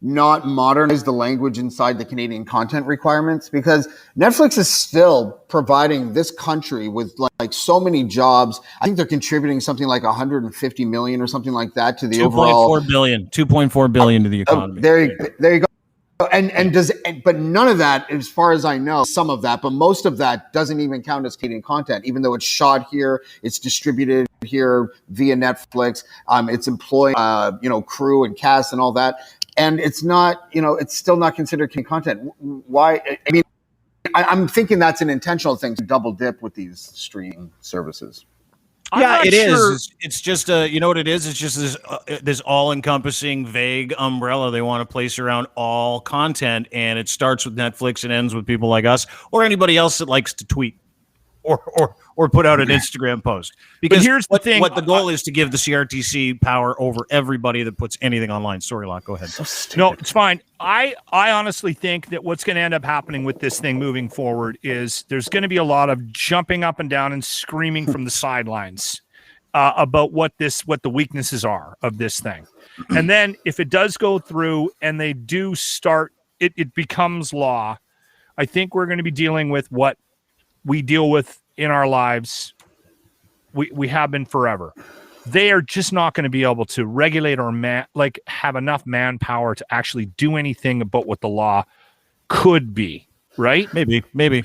not modernize the language inside the Canadian content requirements? Because Netflix is still providing this country with like so many jobs. I think they're contributing something like 150 million or something like that to the overall 2.4 billion to the economy. There you go. But none of that, as far as I know, some of that, but most of that doesn't even count as Canadian content, even though it's shot here, it's distributed here via Netflix, it's employing, crew and cast and all that. And it's not, it's still not considered Canadian content. Why? I mean, I'm thinking that's an intentional thing to double dip with these streaming services. Yeah, it is. It's just you know what it is? It's just this all-encompassing, vague umbrella they want to place around all content, and it starts with Netflix and ends with people like us or anybody else that likes to tweet or put out an Instagram post. Because here's the thing: what the goal is to give the CRTC power over everybody that puts anything online. Sorry, Locke, go ahead. No, it's fine. I honestly think that what's going to end up happening with this thing moving forward is there's going to be a lot of jumping up and down and screaming from the sidelines about what the weaknesses are of this thing. And then if it does go through and they do start, it becomes law. I think we're going to be dealing with what we deal with in our lives. We have been forever. They are just not going to be able to regulate or have enough manpower to actually do anything about what the law could be, right? Maybe.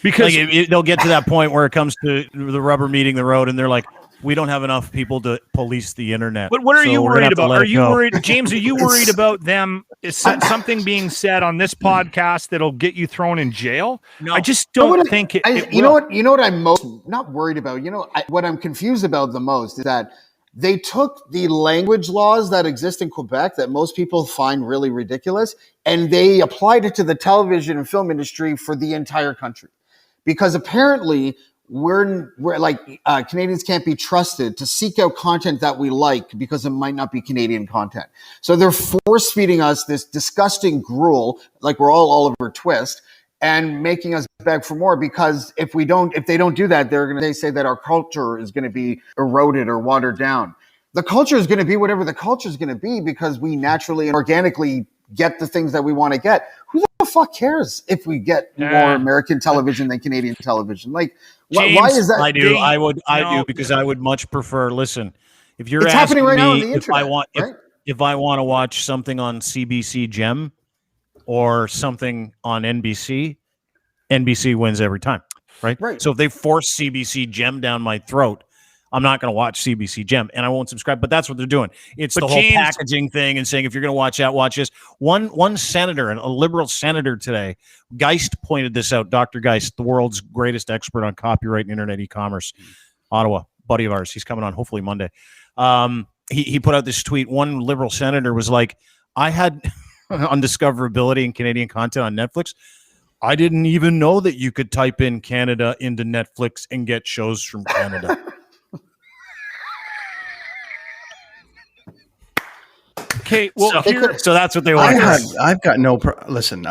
Because they'll get to that point where it comes to the rubber meeting the road and they're like, we don't have enough people to police the internet. But what are you worried about? Are you worried, James? Are you worried about them? Is something being said on this podcast that'll get you thrown in jail? No, I just don't think it. You know what I'm most not worried about. What I'm confused about the most is that they took the language laws that exist in Quebec that most people find really ridiculous, and they applied it to the television and film industry for the entire country, because apparently we're like Canadians can't be trusted to seek out content that we like because it might not be Canadian content. So they're force feeding us this disgusting gruel, like we're all Oliver Twist, and making us beg for more. Because if they don't do that, they say that our culture is going to be eroded or watered down. The culture is going to be whatever the culture is going to be, because we naturally and organically get the things that we want to get. Who the fuck cares if we get more American television than Canadian television? Like, James, why is that? I do. I do, because I would much prefer. Listen, if you're It's asking happening right now on me the if I internet, want right? if I want to watch something on CBC Gem or something on NBC, NBC wins every time, right? Right. So if they force CBC Gem down my throat, I'm not going to watch CBC Gem, and I won't subscribe. But that's what they're doing. It's the whole packaging thing and saying, if you're going to watch that, watch this. One senator, a liberal senator today, Geist pointed this out. Dr. Geist, the world's greatest expert on copyright and internet e-commerce, Ottawa, buddy of ours. He's coming on hopefully Monday. He put out this tweet. One liberal senator was like, I had on discoverability and Canadian content on Netflix. I didn't even know that you could type in Canada into Netflix and get shows from Canada. Okay, well, so that's what they want. I've got no. Listen,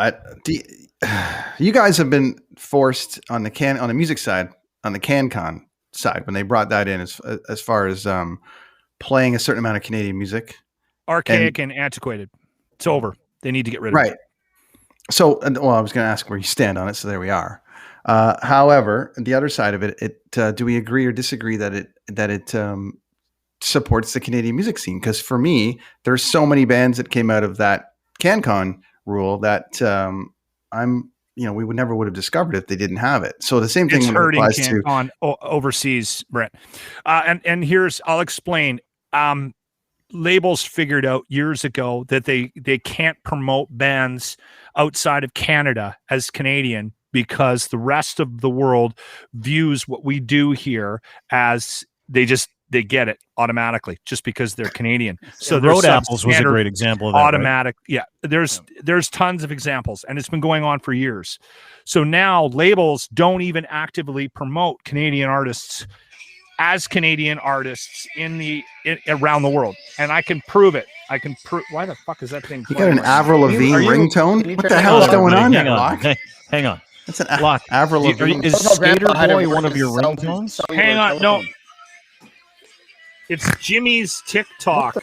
you guys have been forced on the music side, on the CanCon side, when they brought that in, as far as playing a certain amount of Canadian music, archaic and antiquated. It's over. They need to get rid of it. So, I was going to ask where you stand on it. So there we are. However, the other side of it, do we agree or disagree that it supports the Canadian music scene? Because for me, there's so many bands that came out of that CanCon rule that we would never have discovered if they didn't have it. So the same thing applies to overseas, Brent. And I'll explain. Labels figured out years ago that they can't promote bands outside of Canada as Canadian, because the rest of the world views what we do here as they get it automatically just because they're Canadian. So Road Apples was a great example of that. Automatic. Right? Yeah. There's tons of examples, and it's been going on for years. So now labels don't even actively promote Canadian artists as Canadian artists around the world. And I can prove it. Why the fuck is that thing? You got an Avril Lavigne ringtone? What the hell is going on there, Locke? Hang on. That's an Avril Lavigne. Is Skater Boy one of your ringtones? Hang on. No. It's Jimmy's TikTok.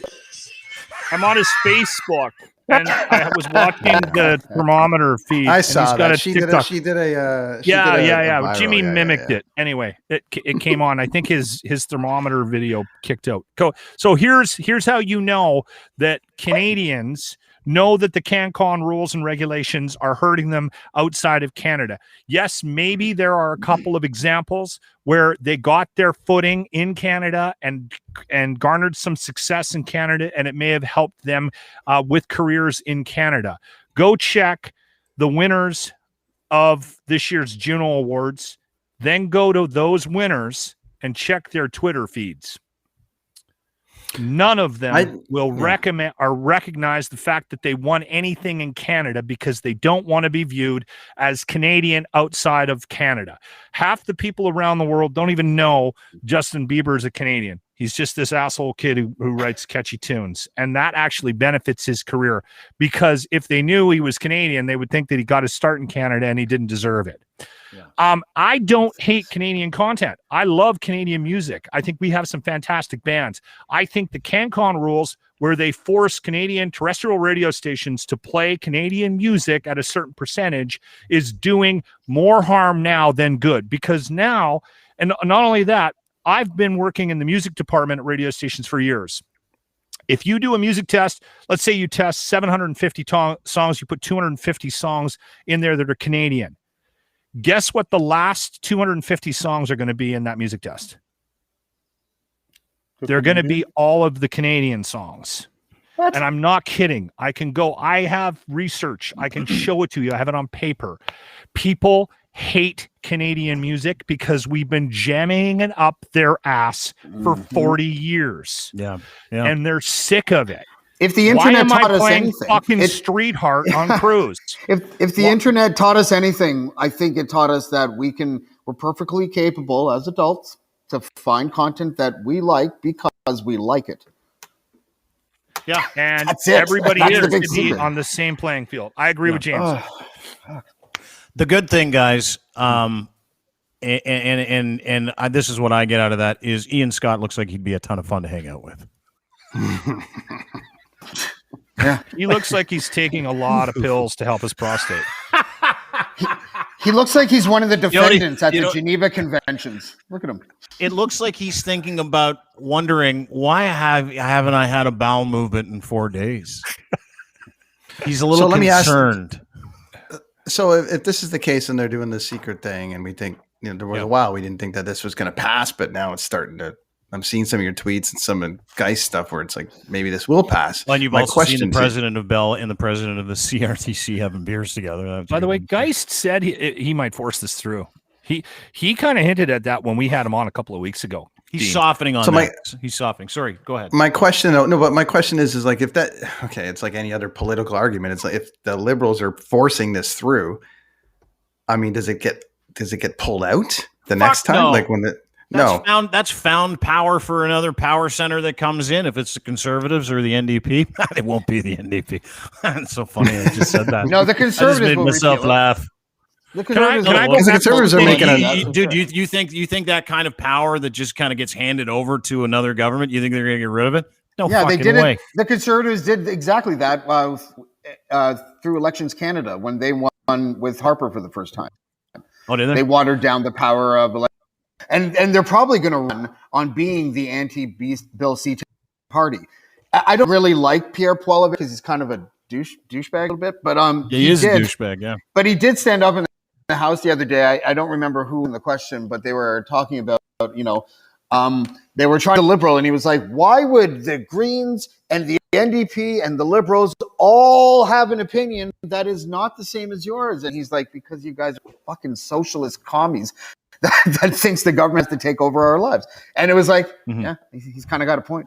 I'm on his Facebook, and I was watching the thermometer feed. I saw that. She did a Jimmy mimicked it. Anyway, it came on. I think his thermometer video kicked out. So here's how you know that Canadians know that the CanCon rules and regulations are hurting them outside of Canada. Yes, maybe there are a couple of examples where they got their footing in Canada and garnered some success in Canada, and it may have helped them with careers in Canada. Go check the winners of this year's Juno Awards, then go to those winners and check their Twitter feeds. None of them will recommend or recognize the fact that they won anything in Canada because they don't want to be viewed as Canadian outside of Canada. Half the people around the world don't even know Justin Bieber is a Canadian. He's just this asshole kid who writes catchy tunes. And that actually benefits his career, because if they knew he was Canadian, they would think that he got his start in Canada and he didn't deserve it. Yeah. I don't hate Canadian content. I love Canadian music. I think we have some fantastic bands. I think the CanCon rules, where they force Canadian terrestrial radio stations to play Canadian music at a certain percentage, is doing more harm now than good. Because now, and not only that, I've been working in the music department at radio stations for years. If you do a music test, let's say you test 750 songs, you put 250 songs in there that are Canadian. Guess what the last 250 songs are going to be in that music test? They're going to be all of the Canadian songs. What? And I'm not kidding. I have research. I can show it to you. I have it on paper. People hate Canadian music because we've been jamming it up their ass for 40 years. Yeah. And they're sick of it. If the internet taught us anything, fucking Street Heart on Cruise. If the internet taught us anything, I think it taught us that we're perfectly capable as adults to find content that we like because we like it. Yeah, and everybody is to be on the same playing field. I agree with James. The good thing, guys, and this is what I get out of that, is Ian Scott looks like he'd be a ton of fun to hang out with. Yeah, he looks like he's taking a lot of pills to help his prostate. He looks like he's one of the defendants at the Geneva Conventions. Look at him. It looks like he's thinking about wondering, why haven't I had a bowel movement in 4 days? He's a little concerned. So if this is the case and they're doing the secret thing, and we think, there was a while we didn't think that this was going to pass, but now it's starting to. I'm seeing some of your tweets and some of Geist stuff where it's like, maybe this will pass. Well, and you've also seen the president of Bell and the president of the CRTC having beers together. By the way, Geist said he might force this through. He kind of hinted at that when we had him on a couple of weeks ago. He's softening on that. He's softening. Sorry, go ahead. My question, but my question is like, if that, okay, it's like any other political argument. It's like, if the liberals are forcing this through, I mean, does it get pulled out the next time? No. Like when That's found power for another power center that comes in. If it's the Conservatives or the NDP, it won't be the NDP. It's so funny I just said that. No, the Conservatives I just made myself laugh. The Conservatives are making a dude. You think that kind of power that just kind of gets handed over to another government? You think they're going to get rid of it? No, yeah, fucking they did way. it. The Conservatives did exactly that through Elections Canada when they won with Harper for the first time. Oh, did they? They watered down the power of elections. And they're probably going to run on being the anti-Bill C party. I don't really like Pierre Poilievre because he's kind of a douchebag a little bit, but he is a douchebag, yeah. But he did stand up in the House the other day. I don't remember who in the question, but they were talking about they were trying to liberal, and he was like, "Why would the Greens and the NDP and the Liberals all have an opinion that is not the same as yours?" And he's like, "Because you guys are fucking socialist commies." That thinks the government has to take over our lives. And it was like, yeah, he's kind of got a point.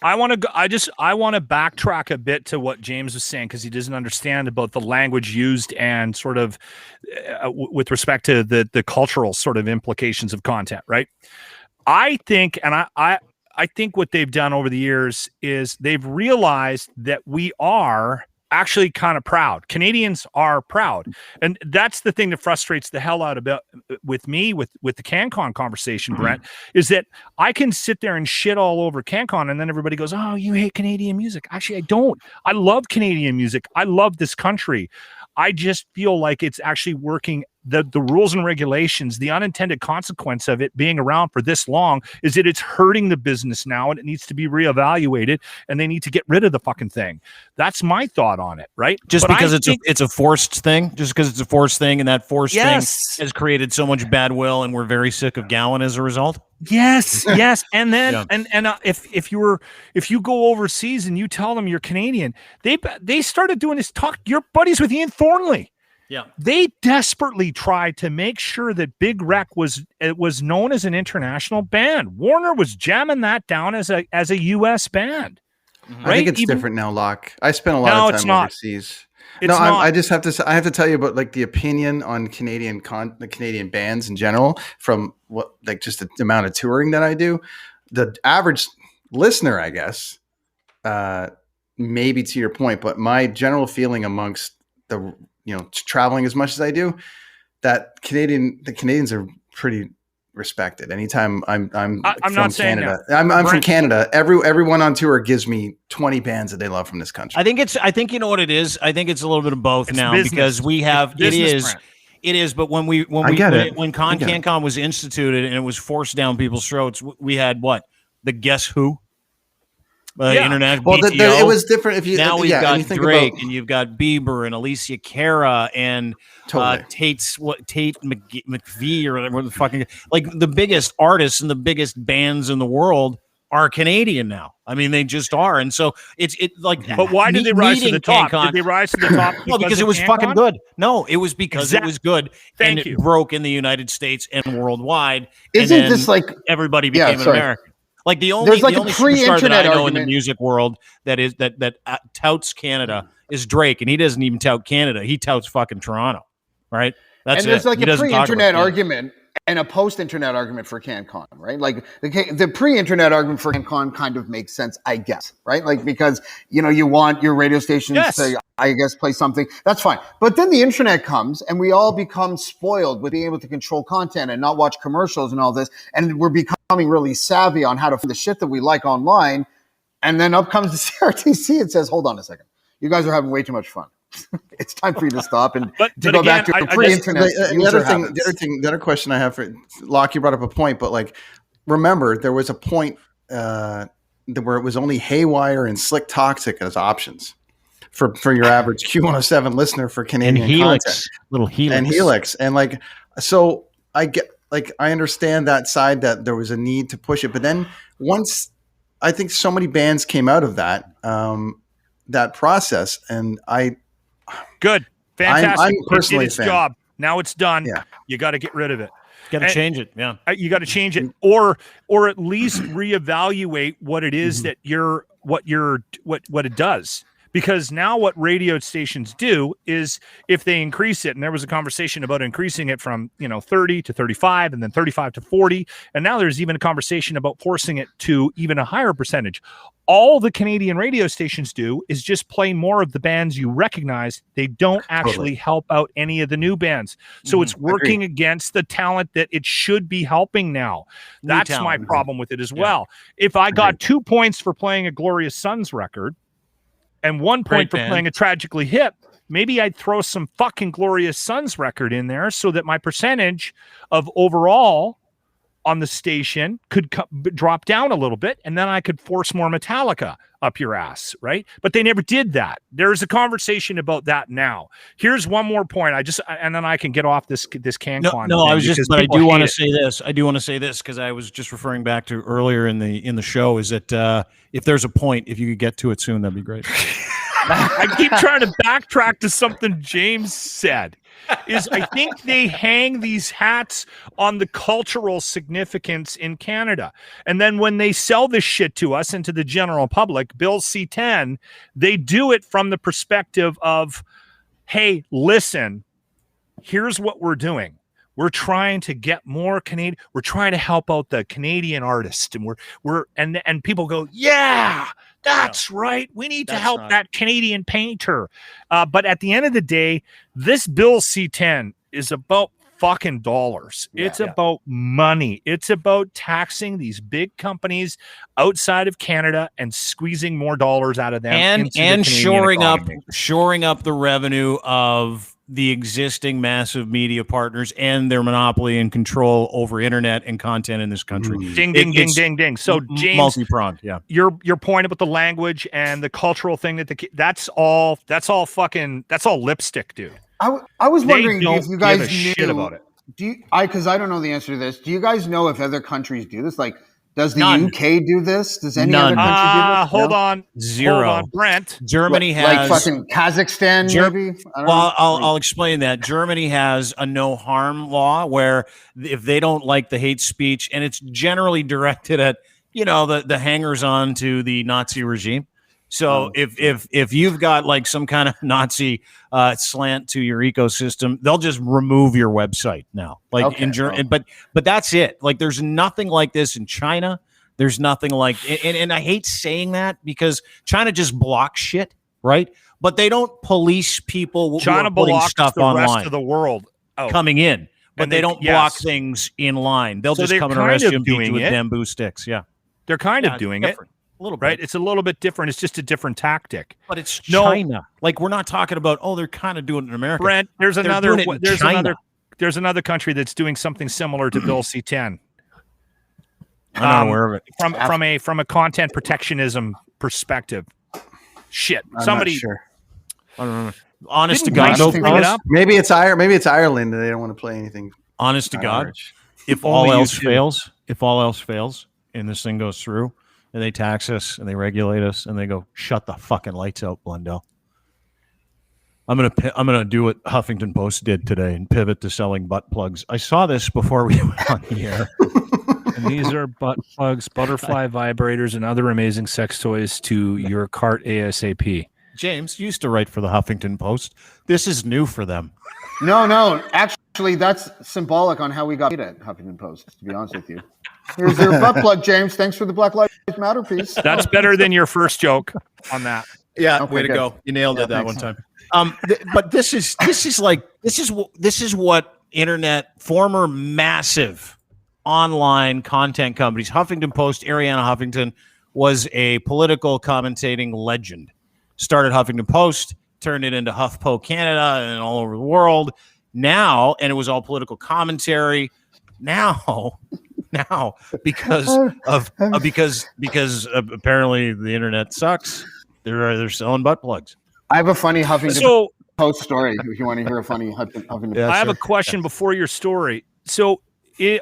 I want to backtrack a bit to what James was saying, because he doesn't understand about the language used and sort of with respect to the cultural sort of implications of content, right? I think, and I think what they've done over the years is they've realized that we are actually kind of proud. Canadians are proud. And that's the thing that frustrates the hell out about with me with the CanCon conversation, Brent, is that I can sit there and shit all over CanCon, and then everybody goes, "Oh, you hate Canadian music." Actually, I don't. I love Canadian music. I love this country. I just feel like it's actually working. The rules and regulations, the unintended consequence of it being around for this long is that it's hurting the business now, and it needs to be reevaluated, and they need to get rid of the fucking thing. That's my thought on it, right? Just because it's a forced thing, and that forced thing has created so much bad will, and we're very sick of Gowan as a result. Yes. And then if you go overseas and you tell them you're Canadian, they started doing this talk. You're buddies with Ian Thornley. Yeah. They desperately tried to make sure that Big Wreck was known as an international band. Warner was jamming that down as a US band. Mm-hmm. Right? I think it's different now, Locke. I spent a lot of time overseas. I just have to. I have to tell you about like the opinion on the Canadian bands in general from what like just the amount of touring that I do. The average listener, I guess, maybe to your point, but my general feeling amongst the traveling as much as I do, that the Canadians are pretty respected. Anytime I'm from not saying Canada, I'm from Canada. Everyone on tour gives me 20 bands that they love from this country. I think you know what it is. I think it's a little bit of both it's now business. because we have it is. But when ConCanCon was instituted and it was forced down people's throats, we had what? The Guess Who? Internet. Well, it was different. If you now we've got and Drake and you've got Bieber and Alicia Cara and Tate McVie or whatever the fucking like the biggest artists and the biggest bands in the world are Canadian now. I mean, they just are, and so it's like. But why did they rise to the top? Did they rise to the top? No, because it was fucking good. No, it was because it was good. It broke in the United States and worldwide. Isn't this like everybody became an American? Like the only superstar that I know in the music world that touts Canada is Drake, and he doesn't even tout Canada. He touts fucking Toronto, right? That's there's like a pre-internet argument and a post-internet argument for CanCon, right? Like the pre-internet argument for CanCon kind of makes sense, I guess, right? Like because you want your radio stations to, I guess, play something. That's fine. But then the internet comes, and we all become spoiled with being able to control content and not watch commercials and all this, and we're becoming really savvy on how to find the shit that we like online. And then up comes the CRTC and says, "Hold on a second, you guys are having way too much fun." It's time for you to stop and to go back to pre-internet. The other question I have for Locke, you brought up a point, but like, remember there was a point where it was only Haywire and Slick Toxic as options for your average Q107 listener for Canadian content. Little Helix, and Helix, and like, so I get I understand that side that there was a need to push it, but then once I think so many bands came out of that process, and Good. Fantastic. I'm personally it did its job. Now it's done. Yeah. You got to get rid of it. Got to change it. Yeah. You got to change it or at least reevaluate what it is that what it does. Because now what radio stations do is if they increase it, and there was a conversation about increasing it from 30 to 35 and then 35 to 40, and now there's even a conversation about forcing it to even a higher percentage. All the Canadian radio stations do is just play more of the bands you recognize. They don't actually help out any of the new bands. So it's working against the talent that it should be helping now. That's my problem with it as well. If I got 2 points for playing a Glorious Sons record, and 1 point for playing a Tragically Hip, maybe I'd throw some fucking Glorious Sons record in there so that my percentage of overall on the station could drop down a little bit, and then I could force more Metallica up your ass, right? But they never did that. There's a conversation about that now. Here's one more point. And then I can get off this CanCon. No, I was but I do want to say this. I do want to say this because I was just referring back to earlier in the show. Is that if there's a point, if you could get to it soon, that'd be great. I keep trying to backtrack to something James said. I think they hang these hats on the cultural significance in Canada. And then when they sell this shit to us and to the general public, Bill C-10, they do it from the perspective of, hey, listen, here's what we're doing. We're trying to get more Canadian. We're trying to help out the Canadian artist, and and people go, yeah, that's right. We need to help that Canadian painter. But at the end of the day, this Bill C-10 is about fucking dollars. It's about money. It's about taxing these big companies outside of Canada and squeezing more dollars out of them, and shoring up the revenue of the existing massive media partners and their monopoly and control over internet and content in this country. Ding, ding, ding, ding, ding. So James, multi-pronged, your point about the language and the cultural thing that's all lipstick, dude. I was wondering if you guys knew shit about it. Because I don't know the answer to this. Do you guys know if other countries do this? Like Does the None. UK do this? Does any None. other country do this? Hold No? on. Zero. Hold on, Brent. Germany Like has fucking Kazakhstan, maybe? I don't know. Well, I'll explain that. Germany has a no harm law where if they don't like the hate speech, and it's generally directed at the hangers on to the Nazi regime. So if you've got like some kind of Nazi slant to your ecosystem, they'll just remove your website now. Like in Germany, but that's it. Like there's nothing like this in China. There's nothing like, and I hate saying that because China just blocks shit, right? But they don't police people. China putting blocks stuff the online rest of the world coming in, but And they don't block yes. things in line. They'll So just they're come and kind arrest of you and beat doing you with it. bamboo sticks. Yeah, They're kind of doing it, different. A little bit, right? It's a little bit different. It's just a different tactic. but it's No. China. Like we're not talking about they're kind of doing it in America. Brent, there's They're another doing it in China. there's another country that's doing something similar to Bill C-10 I'm not aware of it. from a content protectionism perspective. Shit, I'm somebody not sure. I don't know. Honest to Didn't God, Reese no bring problem. it up? Maybe it's Ireland, and they don't want to play anything. Honest to God, Irish. if Only all you else two. fails, and this thing goes through, and they tax us and they regulate us, and they go shut the fucking lights out, Blundell. I'm gonna do what Huffington Post did today and pivot to selling butt plugs. I saw this before we went on the air. And these are butt plugs, butterfly vibrators, and other amazing sex toys to your cart ASAP. James used to write for the Huffington Post. This is new for them. No. Actually, that's symbolic on how we got at Huffington Post, to be honest with you. Here's your butt plug, James. Thanks for the Black Lives Matter piece. That's better than your first joke on that. Yeah, Okay, way to good. go. You nailed it that thanks. one time. But this is what former massive online content companies, Huffington Post, Ariana Huffington was a political commentating legend. Started Huffington Post, turned it into HuffPo Canada and all over the world. Now, and it was all political commentary. Now, because apparently the internet sucks, they're selling butt plugs. I have a funny Huffington So Post story if you want to hear a funny Huffington Yeah, I have sure. a question before your story. So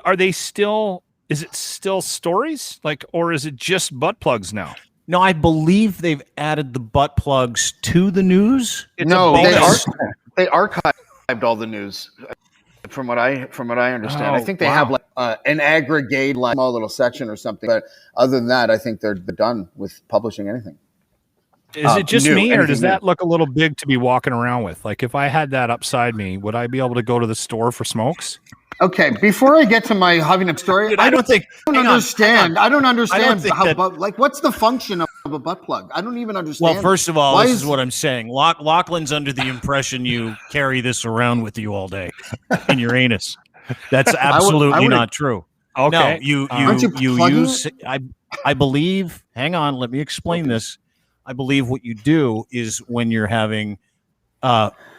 are they still? Is it still stories or is it just butt plugs now? No, I believe they've added the butt plugs to the news. No, a bonus. they archived all the news. From what I understand, I Oh, think they wow. have like an aggregate, like small little section or something. But other than that, I think they're done with publishing anything. Is it just new, me, or anything does new. that look a little big to be walking around with? Like, if I had that upside me, would I be able to go to the store for smokes? Okay, before I get to my Huffington story, Dude, I don't understand. I don't understand think how that- what's the function of a butt plug? I don't even understand. Well, first of all, Why this is what I'm saying. Lachlan's under the impression you carry this around with you all day in your anus. That's absolutely would- not true. Okay. No, Aren't you you plugging use. I believe. Hang on, let me explain this. I believe what you do is when you're having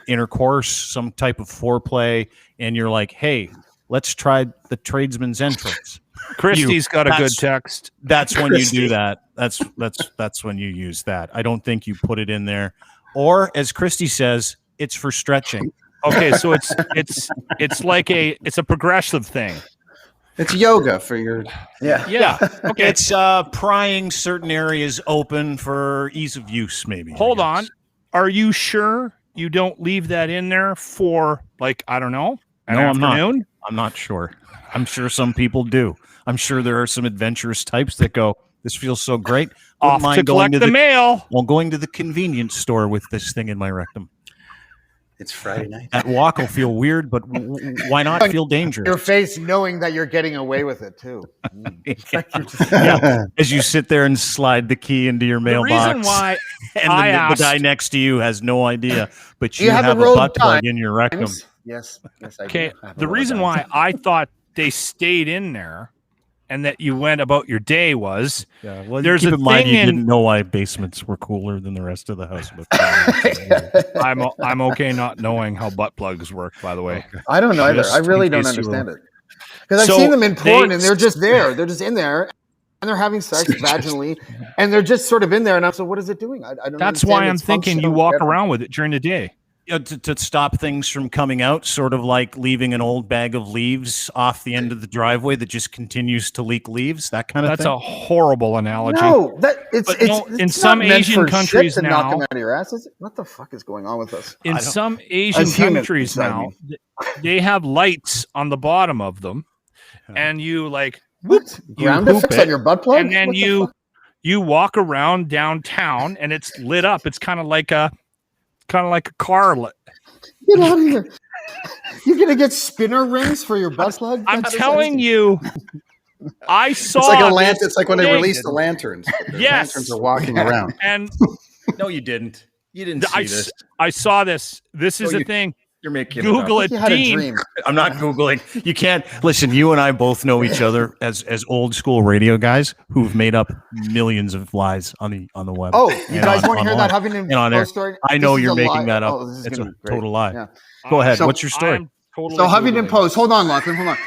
intercourse, some type of foreplay, and you're like, "Hey, let's try the tradesman's entrance." Christy's got a good that's- text. That's when you do that. That's when you use that. I don't think you put it in there, or as Christy says, it's for stretching. Okay, so it's like it's a progressive thing. It's yoga for your. Yeah. Yeah. Okay. It's prying certain areas open for ease of use, maybe. Hold I on. guess. Are you sure you don't leave that in there for I don't know, an No, I'm not. afternoon? I'm not sure. I'm sure some people do. I'm sure there are some adventurous types that go, "This feels so great. Wouldn't Off mind to going collect the mail. Well, going to the convenience store with this thing in my rectum. It's Friday night. That walk will feel weird, but why not feel Your dangerous?" face knowing that you're getting away with it too. Yeah. As you sit there and slide the key into your The mailbox. reason why and I the asked- guy next to you has no idea, but Do you you have have a a rolled butt plug die? in your rectum. Yes, I do. Okay, I have a the roll reason down. why I thought they stayed in there and that you went about your day was Yeah, well, There's keep a in mind thing you in- didn't know why basements were cooler than the rest of the house. But I'm okay not knowing how butt plugs work, by the way. I don't know either. Just I really in don't case you understand were- it because I've So seen them in porn they- and they're just there. They're just in there and they're having sex vaginally and they're just sort of in there. And I'm so, what is it doing? I don't. That's understand why I'm its thinking function you or walk whatever. around with it during the day. to stop things from coming out, sort of like leaving an old bag of leaves off the end of the driveway that just continues to leak leaves, that kind of That's thing. a horrible analogy. No, in it's some not meant Asian for countries shit to knock now, them out of your asses. What the fuck is going on with us? in some Asian As humans, countries I now, mean. they have lights on the bottom of them, and you like What? Ground hoop effects it, on your butt plug? and then What the fuck? you walk around downtown, and it's lit up. It's kind of like a car. Get out of here. You're going to get spinner rings for your butt plug? I'm telling you, I saw. It's like a lantern. It's like when they thing. released the lanterns. The Yes. lanterns are walking around. And No, you didn't. You didn't see this. I saw this. This is Oh, a thing. You're making Google You it, had a Dean. dream. I'm not Googling. You can't listen. You and I both know each other as old school radio guys who've made up millions of lies on the web. Oh, you and guys want to hear online. that Huffington And on air. Post story? I know This is you're a making lie. that up. Oh, this is It's gonna a be great. total lie. Yeah. Go ahead. So- What's your story? I'm totally So Huffington Googling Post. Hold on, Lachlan. Hold on.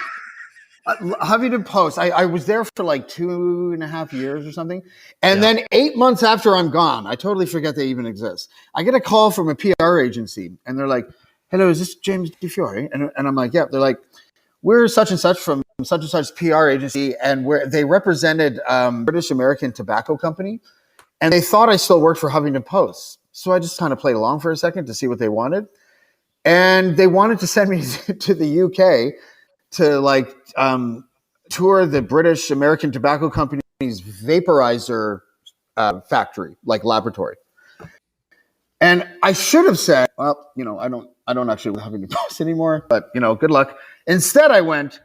Huffington Post. I was there for like 2.5 years or something, and then 8 months after I'm gone, I totally forget they even exist. I get a call from a PR agency, and they're like, "Hello, is this James DeFiore?" And I'm like, "Yeah." They're like, "We're such and such from such and such PR agency, and they represented British American Tobacco Company, and they thought I still worked for Huffington Post. So I just kind of played along for a second to see what they wanted, and they wanted to send me to the UK to like tour the British American Tobacco Company's vaporizer factory, like laboratory. And I should have said, well, I don't actually have any posts anymore, but good luck. Instead, I went,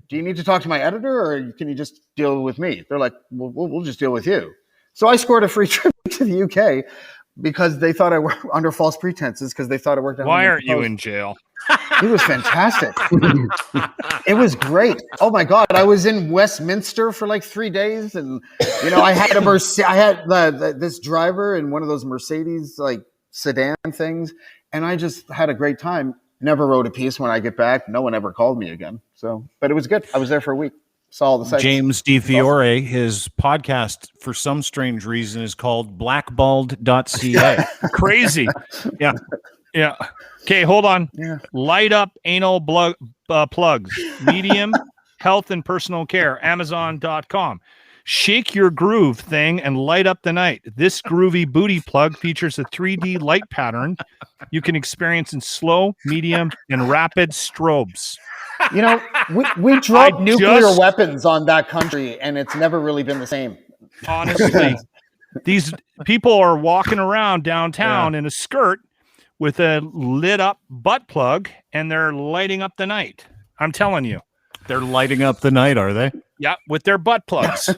do you need to talk to my editor, or can you just deal with me? They're like, well, we'll just deal with you. So I scored a free trip to the UK because they thought I worked under false pretenses because they thought I worked. Why aren't you in jail? It was fantastic. It was great. Oh my God. I was in Westminster for like 3 days, and I had this driver in one of those Mercedes like sedan things, and I just had a great time. Never wrote a piece. When I get back, no one ever called me again. But it was good. I was there for a week. Saw all the sites. James DeFiore, his podcast for some strange reason is called blackballed.ca. Crazy. Yeah. Yeah. Okay, hold on. Yeah. Light up anal plugs. Medium, health and personal care. Amazon.com. Shake your groove thing and light up the night. This groovy booty plug features a 3D light pattern you can experience in slow, medium, and rapid strobes. We dropped I nuclear just- weapons on that country, and it's never really been the same. Honestly, these people are walking around downtown in a skirt with a lit up butt plug, and they're lighting up the night. I'm telling you. They're lighting up the night, are they? Yeah, with their butt plugs.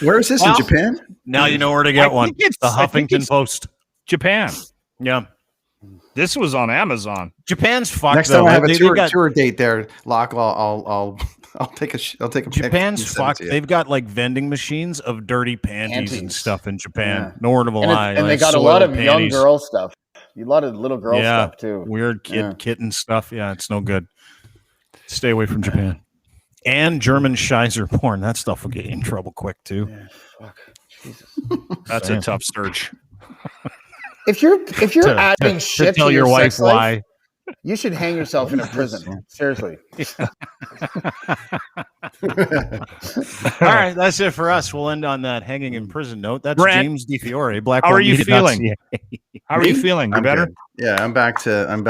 Where is this in Japan? Now you know where to get I one. think it's- The I think Huffington it's- Post. Japan. Yeah. This was on Amazon. Japan's fucked. Next time I have a They tour got- date there, Locke, I'll take a picture. Japan's and send it fucked. to you. They've got like vending machines of dirty panties and stuff in Japan. Yeah. Nowhere to lie. And they like got a lot soiled of young panties. girl stuff. A lot of little girl Yeah. stuff too. Weird Yeah. kitten stuff. Yeah, it's no good. Stay away from Japan. And German Scheiser porn. That stuff will get you in trouble quick too. Yeah, fuck. Jesus. That's a tough search. If you're adding shit tell to your wife sex life, why. you should hang yourself in a prison. Seriously. All right, that's it for us. We'll end on that hanging in prison note. That's Brent, James DeFiore. how are you feeling? BlackBallMedia.ca. How are you feeling? You I'm better? good. Yeah, I'm back to. I'm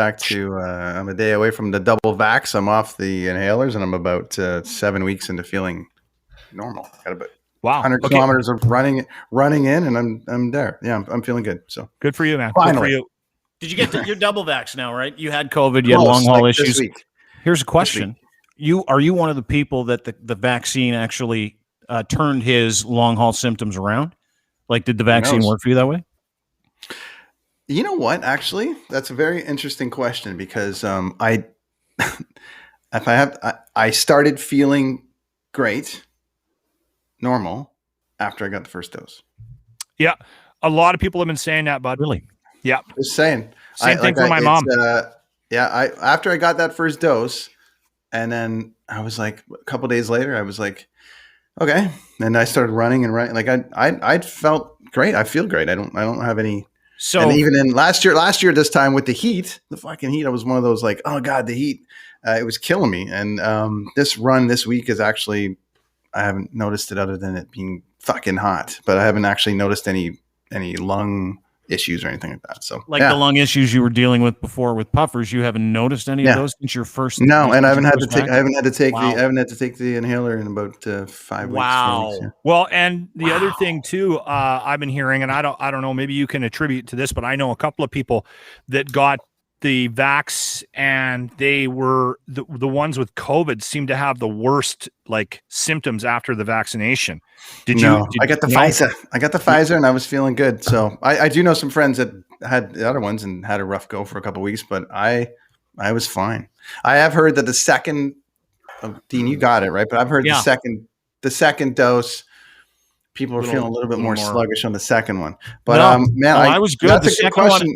a day away from the double vax. I'm off the inhalers, and I'm about 7 weeks into feeling normal. Got about Wow. 100 Okay. kilometers of running in, and I'm there. Yeah, I'm feeling good. So Good for you, man. Good for Finally. you. Did you get your double vax now, right? You had COVID, you had Almost, long haul like, this issues. week. Here's a question. Are you one of the people that the vaccine actually turned his long haul symptoms around? Like, did the vaccine knows? work for you that way? You know what? Actually, that's a very interesting question because I started feeling great, normal after I got the first dose. Yeah. A lot of people have been saying that, bud. Really? Yeah. Just saying. Same thing for my mom. After I got that first dose, and then I was like, a couple days later, I was like, okay. And I started running and running. Like I felt great. I feel great. I don't have any. So and even in last year this time with the fucking heat, I was one of those like, oh God, the heat, it was killing me. And this run this week is actually, I haven't noticed it other than it being fucking hot, but I haven't actually noticed any lung issues or anything like that. So the lung issues you were dealing with before with puffers, you haven't noticed any of those since your first? No, and I haven't had to take the inhaler in about 5 weeks. 4 weeks, yeah. Well, and the other thing too, I've been hearing, and I don't know, maybe you can attribute to this, but I know a couple of people that got the vax, and they were the ones with COVID seem to have the worst like symptoms after the vaccination. I got the Pfizer. I got the Pfizer, and I was feeling good. So I do know some friends that had the other ones and had a rough go for a couple of weeks, but I was fine. I have heard that the second, Dean, you got it right, but I've heard the second dose, people are feeling a little bit more sluggish on the second one. But I was good. That's a good question.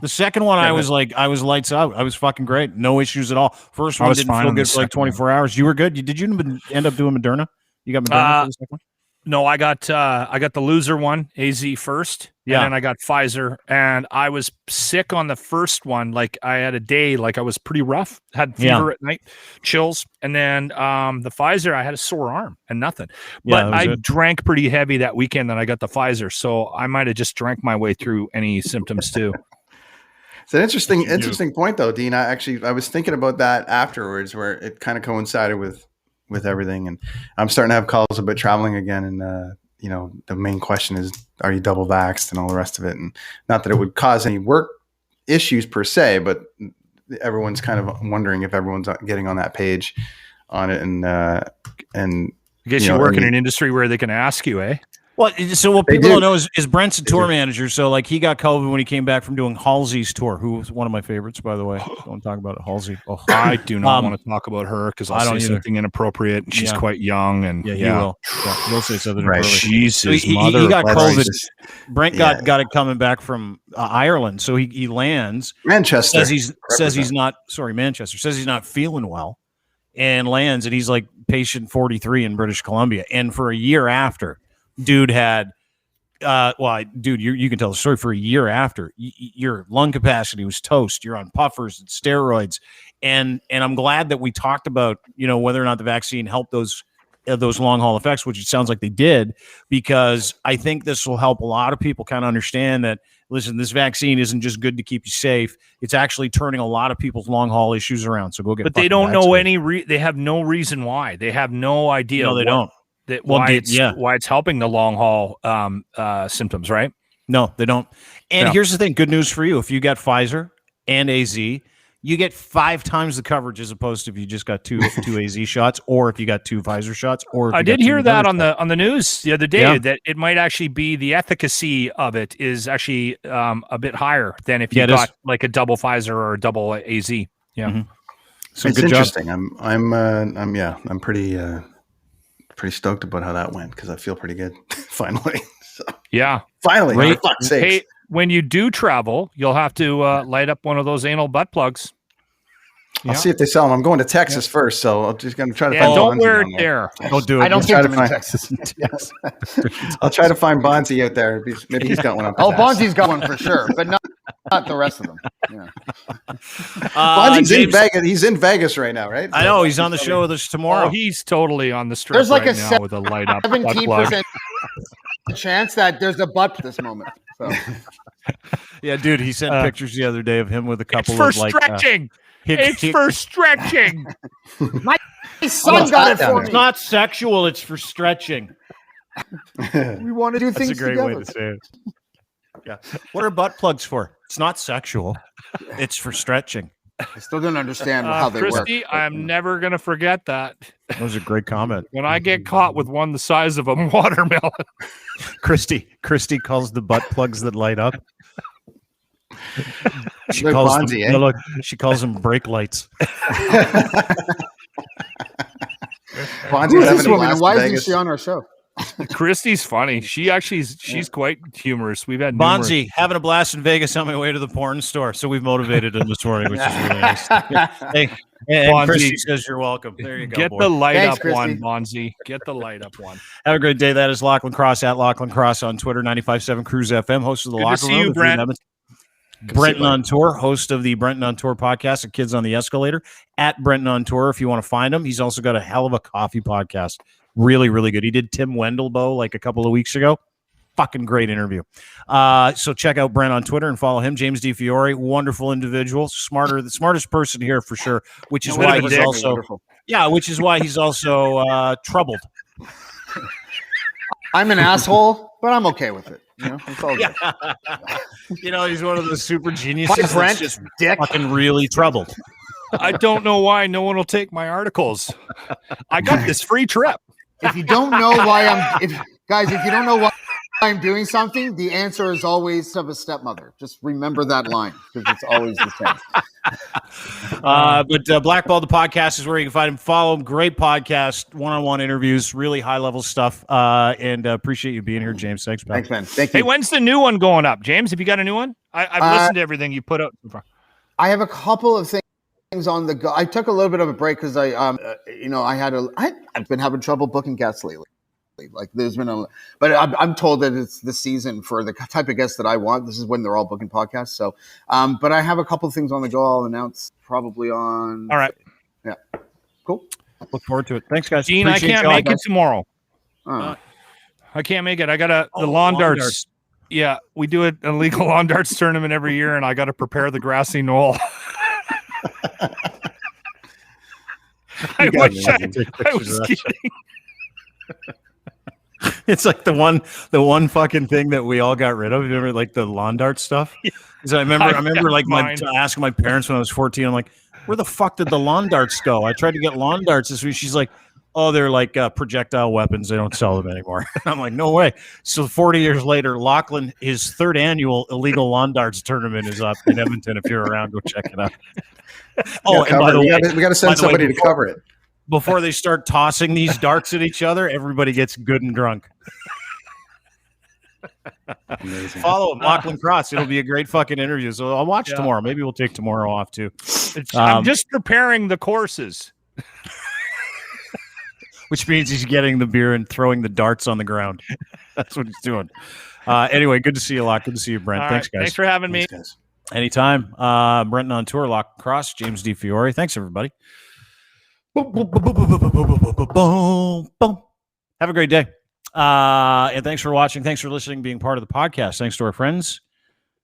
The second one, I was lights out. I was fucking great. No issues at all. First one didn't feel good for like 24 hours. You were good. Did you end up doing Moderna? You got Moderna for the second one? No, I got the loser one, AZ first. Yeah. And then I got Pfizer, and I was sick on the first one. Like I had a day, like I was pretty rough, had fever at night, chills. And then the Pfizer, I had a sore arm and nothing. But I drank pretty heavy that weekend that I got the Pfizer. So I might have just drank my way through any symptoms too. It's an interesting point though, Dean. I was thinking about that afterwards, where it kind of coincided with everything, and I'm starting to have calls about traveling again. And the main question is, are you double vaxxed and all the rest of it? And not that it would cause any work issues per se, but everyone's kind of wondering if everyone's getting on that page on it. And I guess you work in an industry where they can ask you, eh? Well, so what people don't know is Brent's a tour manager. So like he got COVID when he came back from doing Halsey's tour, who was one of my favorites, by the way. Don't talk about it, Halsey. Oh, I do not want to talk about her because I'll say something inappropriate, and she's quite young. And he will. Yeah, he'll say something right. Jesus, so he got COVID. Brent got it coming back from Ireland, so he lands. Manchester says he's not feeling well, and lands, and he's like patient 43 in British Columbia, and for a year after. Dude had, you can tell the story. For a year after, your lung capacity was toast. You're on puffers and steroids, and I'm glad that we talked about whether or not the vaccine helped those long haul effects, which it sounds like they did, because I think this will help a lot of people kind of understand that. Listen, this vaccine isn't just good to keep you safe; it's actually turning a lot of people's long haul issues around. So go get. But they don't know they have no reason why. They have no idea. No, they don't. Why it's helping the long haul symptoms, right? No, they don't. And here's the thing: good news for you. If you got Pfizer and AZ, you get 5 times the coverage as opposed to if you just got two AZ shots, or if you got 2 Pfizer shots. Or I did hear that on the news the other day that it might actually be the efficacy of it is actually a bit higher than if you got like a double Pfizer or a double AZ. Yeah, so it's interesting. I'm pretty stoked about how that went because I feel pretty good finally. So, finally, for fuck's sake. Hey, when you do travel, you'll have to light up one of those anal butt plugs. I'll see if they sell them. I'm going to Texas first, so I'm just going to try to find. Don't wear it there. Don't do it. I don't think I'm in Texas. I'll try to find Bonzi out there. Maybe he's got one. Bonzi's got one for sure, but not the rest of them. Yeah. Bonzi's in Vegas. He's in Vegas right now, right? I know he's on the show with us tomorrow. Oh, he's totally on the strip. There's like right a now with a light up 17% chance that there's a butt at this moment. So. Yeah, dude, he sent pictures the other day of him with a couple for of like stretching. It's for stretching. My son got it for me. It's not sexual. It's for stretching. We want to do things That's a great together. way to say it. Yeah. What are butt plugs for? It's not sexual. It's for stretching. I still don't understand how they work. Christy, I'm never going to forget that. That was a great comment. When I get caught with one the size of a watermelon. Christy calls the butt plugs that light up. She calls them brake lights. Who is this woman? And why isn't she on our show? Christy's funny. She's quite humorous. We've had Bonzi having a blast in Vegas on my way to the porn store. So we've motivated him this morning, which is really nice. Hey, And Bonzi, Christy says you're welcome. There you go. Get boy. the light Thanks, up Christy. one, Bonzi. Get the light up one. Have a great day. That is Lachlan Cross at Lachlan Cross on Twitter, 95.7 Cruise FM, host of the Good to Locker see Room. you, If you're in Brent. Edmonton. Brenton on Tour, host of the Brenton on Tour podcast and Kids on the Escalator, at Brenton on Tour if you want to find him. He's also got a hell of a coffee podcast. Really, really good. He did Tim Wendelboe like a couple of weeks ago. Fucking great interview. So check out Brent on Twitter and follow him. James DiFiore, wonderful individual, the smartest person here for sure, which is why he's also wonderful. which is why he's also troubled. I'm an asshole, but I'm okay with it. You know, it's all good. You know, he's one of those super geniuses Hi, that's Brent. just Dick. fucking really troubled. I don't know why no one will take my articles. I got this free trip. If you don't know why if you don't know why I'm doing something, the answer is always of a stepmother. Just remember that line because it's always the same. But Blackball the podcast is where you can find him. Follow him. Great podcast, one-on-one interviews, really high-level stuff. And appreciate you being here, James. Thanks, pal. Thanks, man. Thank you. Hey, when's the new one going up? James, have you got a new one? I've listened to everything you put out so far. I have a couple of things on the go. I took a little bit of a break because I've been having trouble booking guests lately. Like there's been but I'm told that it's the season for the type of guests that I want. This is when they're all booking podcasts. So, but I have a couple of things on the go. I'll announce probably on. All right. Yeah. Cool. Look forward to it. Thanks, guys. Dean, Appreciate I can't y'all. make it tomorrow. Oh. I can't make it. I got the lawn darts. Yeah, we do an illegal lawn darts tournament every year, and I got to prepare the grassy knoll. I was kidding. It's like the one fucking thing that we all got rid of. Remember, like the lawn dart stuff. So I remember like asking my parents when I was 14. I'm like, where the fuck did the lawn darts go? I tried to get lawn darts this week. She's like, oh, they're like projectile weapons. They don't sell them anymore. I'm like, no way. So 40 years later, Lachlan, his third annual illegal lawn darts tournament is up in Edmonton. If you're around, go check it out. Oh, and by the way, we got to send somebody to cover it. Before they start tossing these darts at each other, everybody gets good and drunk. Amazing. Follow him, Lachlan Cross. It'll be a great fucking interview. So I'll watch tomorrow. Maybe we'll take tomorrow off too. I'm just preparing the courses. Which means he's getting the beer and throwing the darts on the ground. That's what he's doing. Anyway, good to see you, Lach. Good to see you, Brent. All Thanks, right. guys. Thanks for having me. Guys. Anytime. Brenton on Tour, Lachlan Cross, James DiFiore. Thanks, everybody. Boom, boom, boom, boom, boom, boom, boom, boom, boom, boom, boom. Have a great day. And thanks for watching. Thanks for listening, being part of the podcast. Thanks to our friends.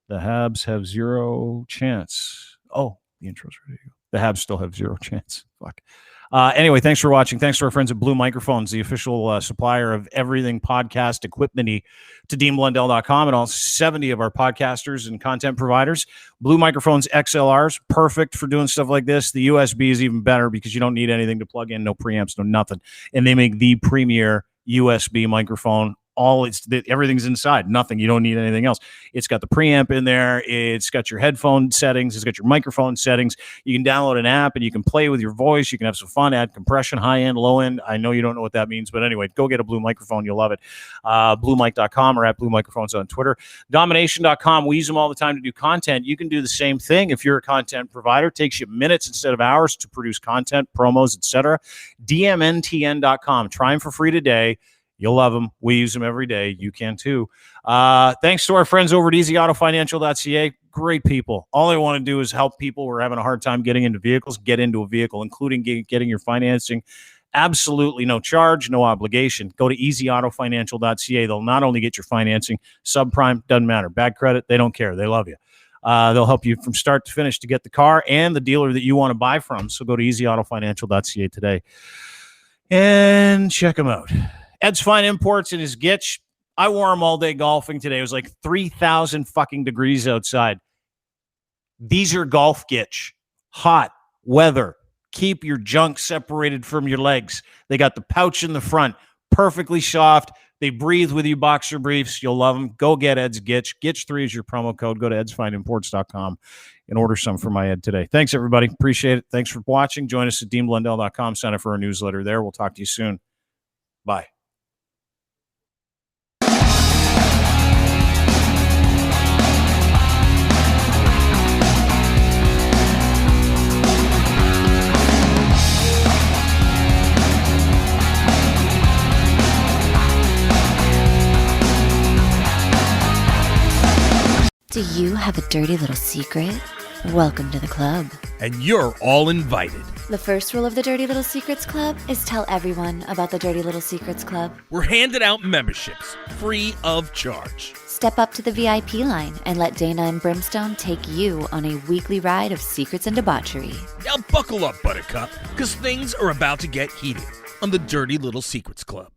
The Habs have zero chance. Oh, the intro's ready to go. The Habs still have zero chance. Fuck. Anyway, thanks for watching. Thanks to our friends at Blue Microphones, the official supplier of everything podcast equipment-y to DeanBlundell.com and all 70 of our podcasters and content providers. Blue Microphones XLRs, perfect for doing stuff like this. The USB is even better because you don't need anything to plug in, no preamps, no nothing. And they make the premier USB microphone. Everything's inside, nothing. You don't need anything else. It's got the preamp in there. It's got your headphone settings. It's got your microphone settings. You can download an app and you can play with your voice. You can have some fun, add compression, high end, low end. I know you don't know what that means, but anyway, go get a Blue microphone. You'll love it. BlueMic.com or at Blue Microphones on Twitter. Domination.com. We use them all the time to do content. You can do the same thing if you're a content provider. It takes you minutes instead of hours to produce content, promos, etc. DMNTN.com. Try them for free today. You'll love them. We use them every day. You can too. Thanks to our friends over at EasyAutoFinancial.ca. Great people. All they want to do is help people who are having a hard time getting into vehicles, get into a vehicle, including getting your financing. Absolutely no charge, no obligation. Go to EasyAutoFinancial.ca. They'll not only get your financing, subprime, doesn't matter. Bad credit, they don't care. They love you. They'll help you from start to finish to get the car and the dealer that you want to buy from. So go to EasyAutoFinancial.ca today and check them out. Ed's Fine Imports in his Gitch. I wore them all day golfing today. It was like 3,000 fucking degrees outside. These are golf Gitch. Hot weather. Keep your junk separated from your legs. They got the pouch in the front. Perfectly soft. They breathe with you boxer briefs. You'll love them. Go get Ed's Gitch. Gitch3 is your promo code. Go to edsfineimports.com and order some for my Ed today. Thanks, everybody. Appreciate it. Thanks for watching. Join us at DeanBlundell.com. Sign up for our newsletter there. We'll talk to you soon. Bye. Do you have a dirty little secret? Welcome to the club. And you're all invited. The first rule of the Dirty Little Secrets Club is tell everyone about the Dirty Little Secrets Club. We're handing out memberships, free of charge. Step up to the VIP line and let Dana and Brimstone take you on a weekly ride of secrets and debauchery. Now buckle up, Buttercup, because things are about to get heated on the Dirty Little Secrets Club.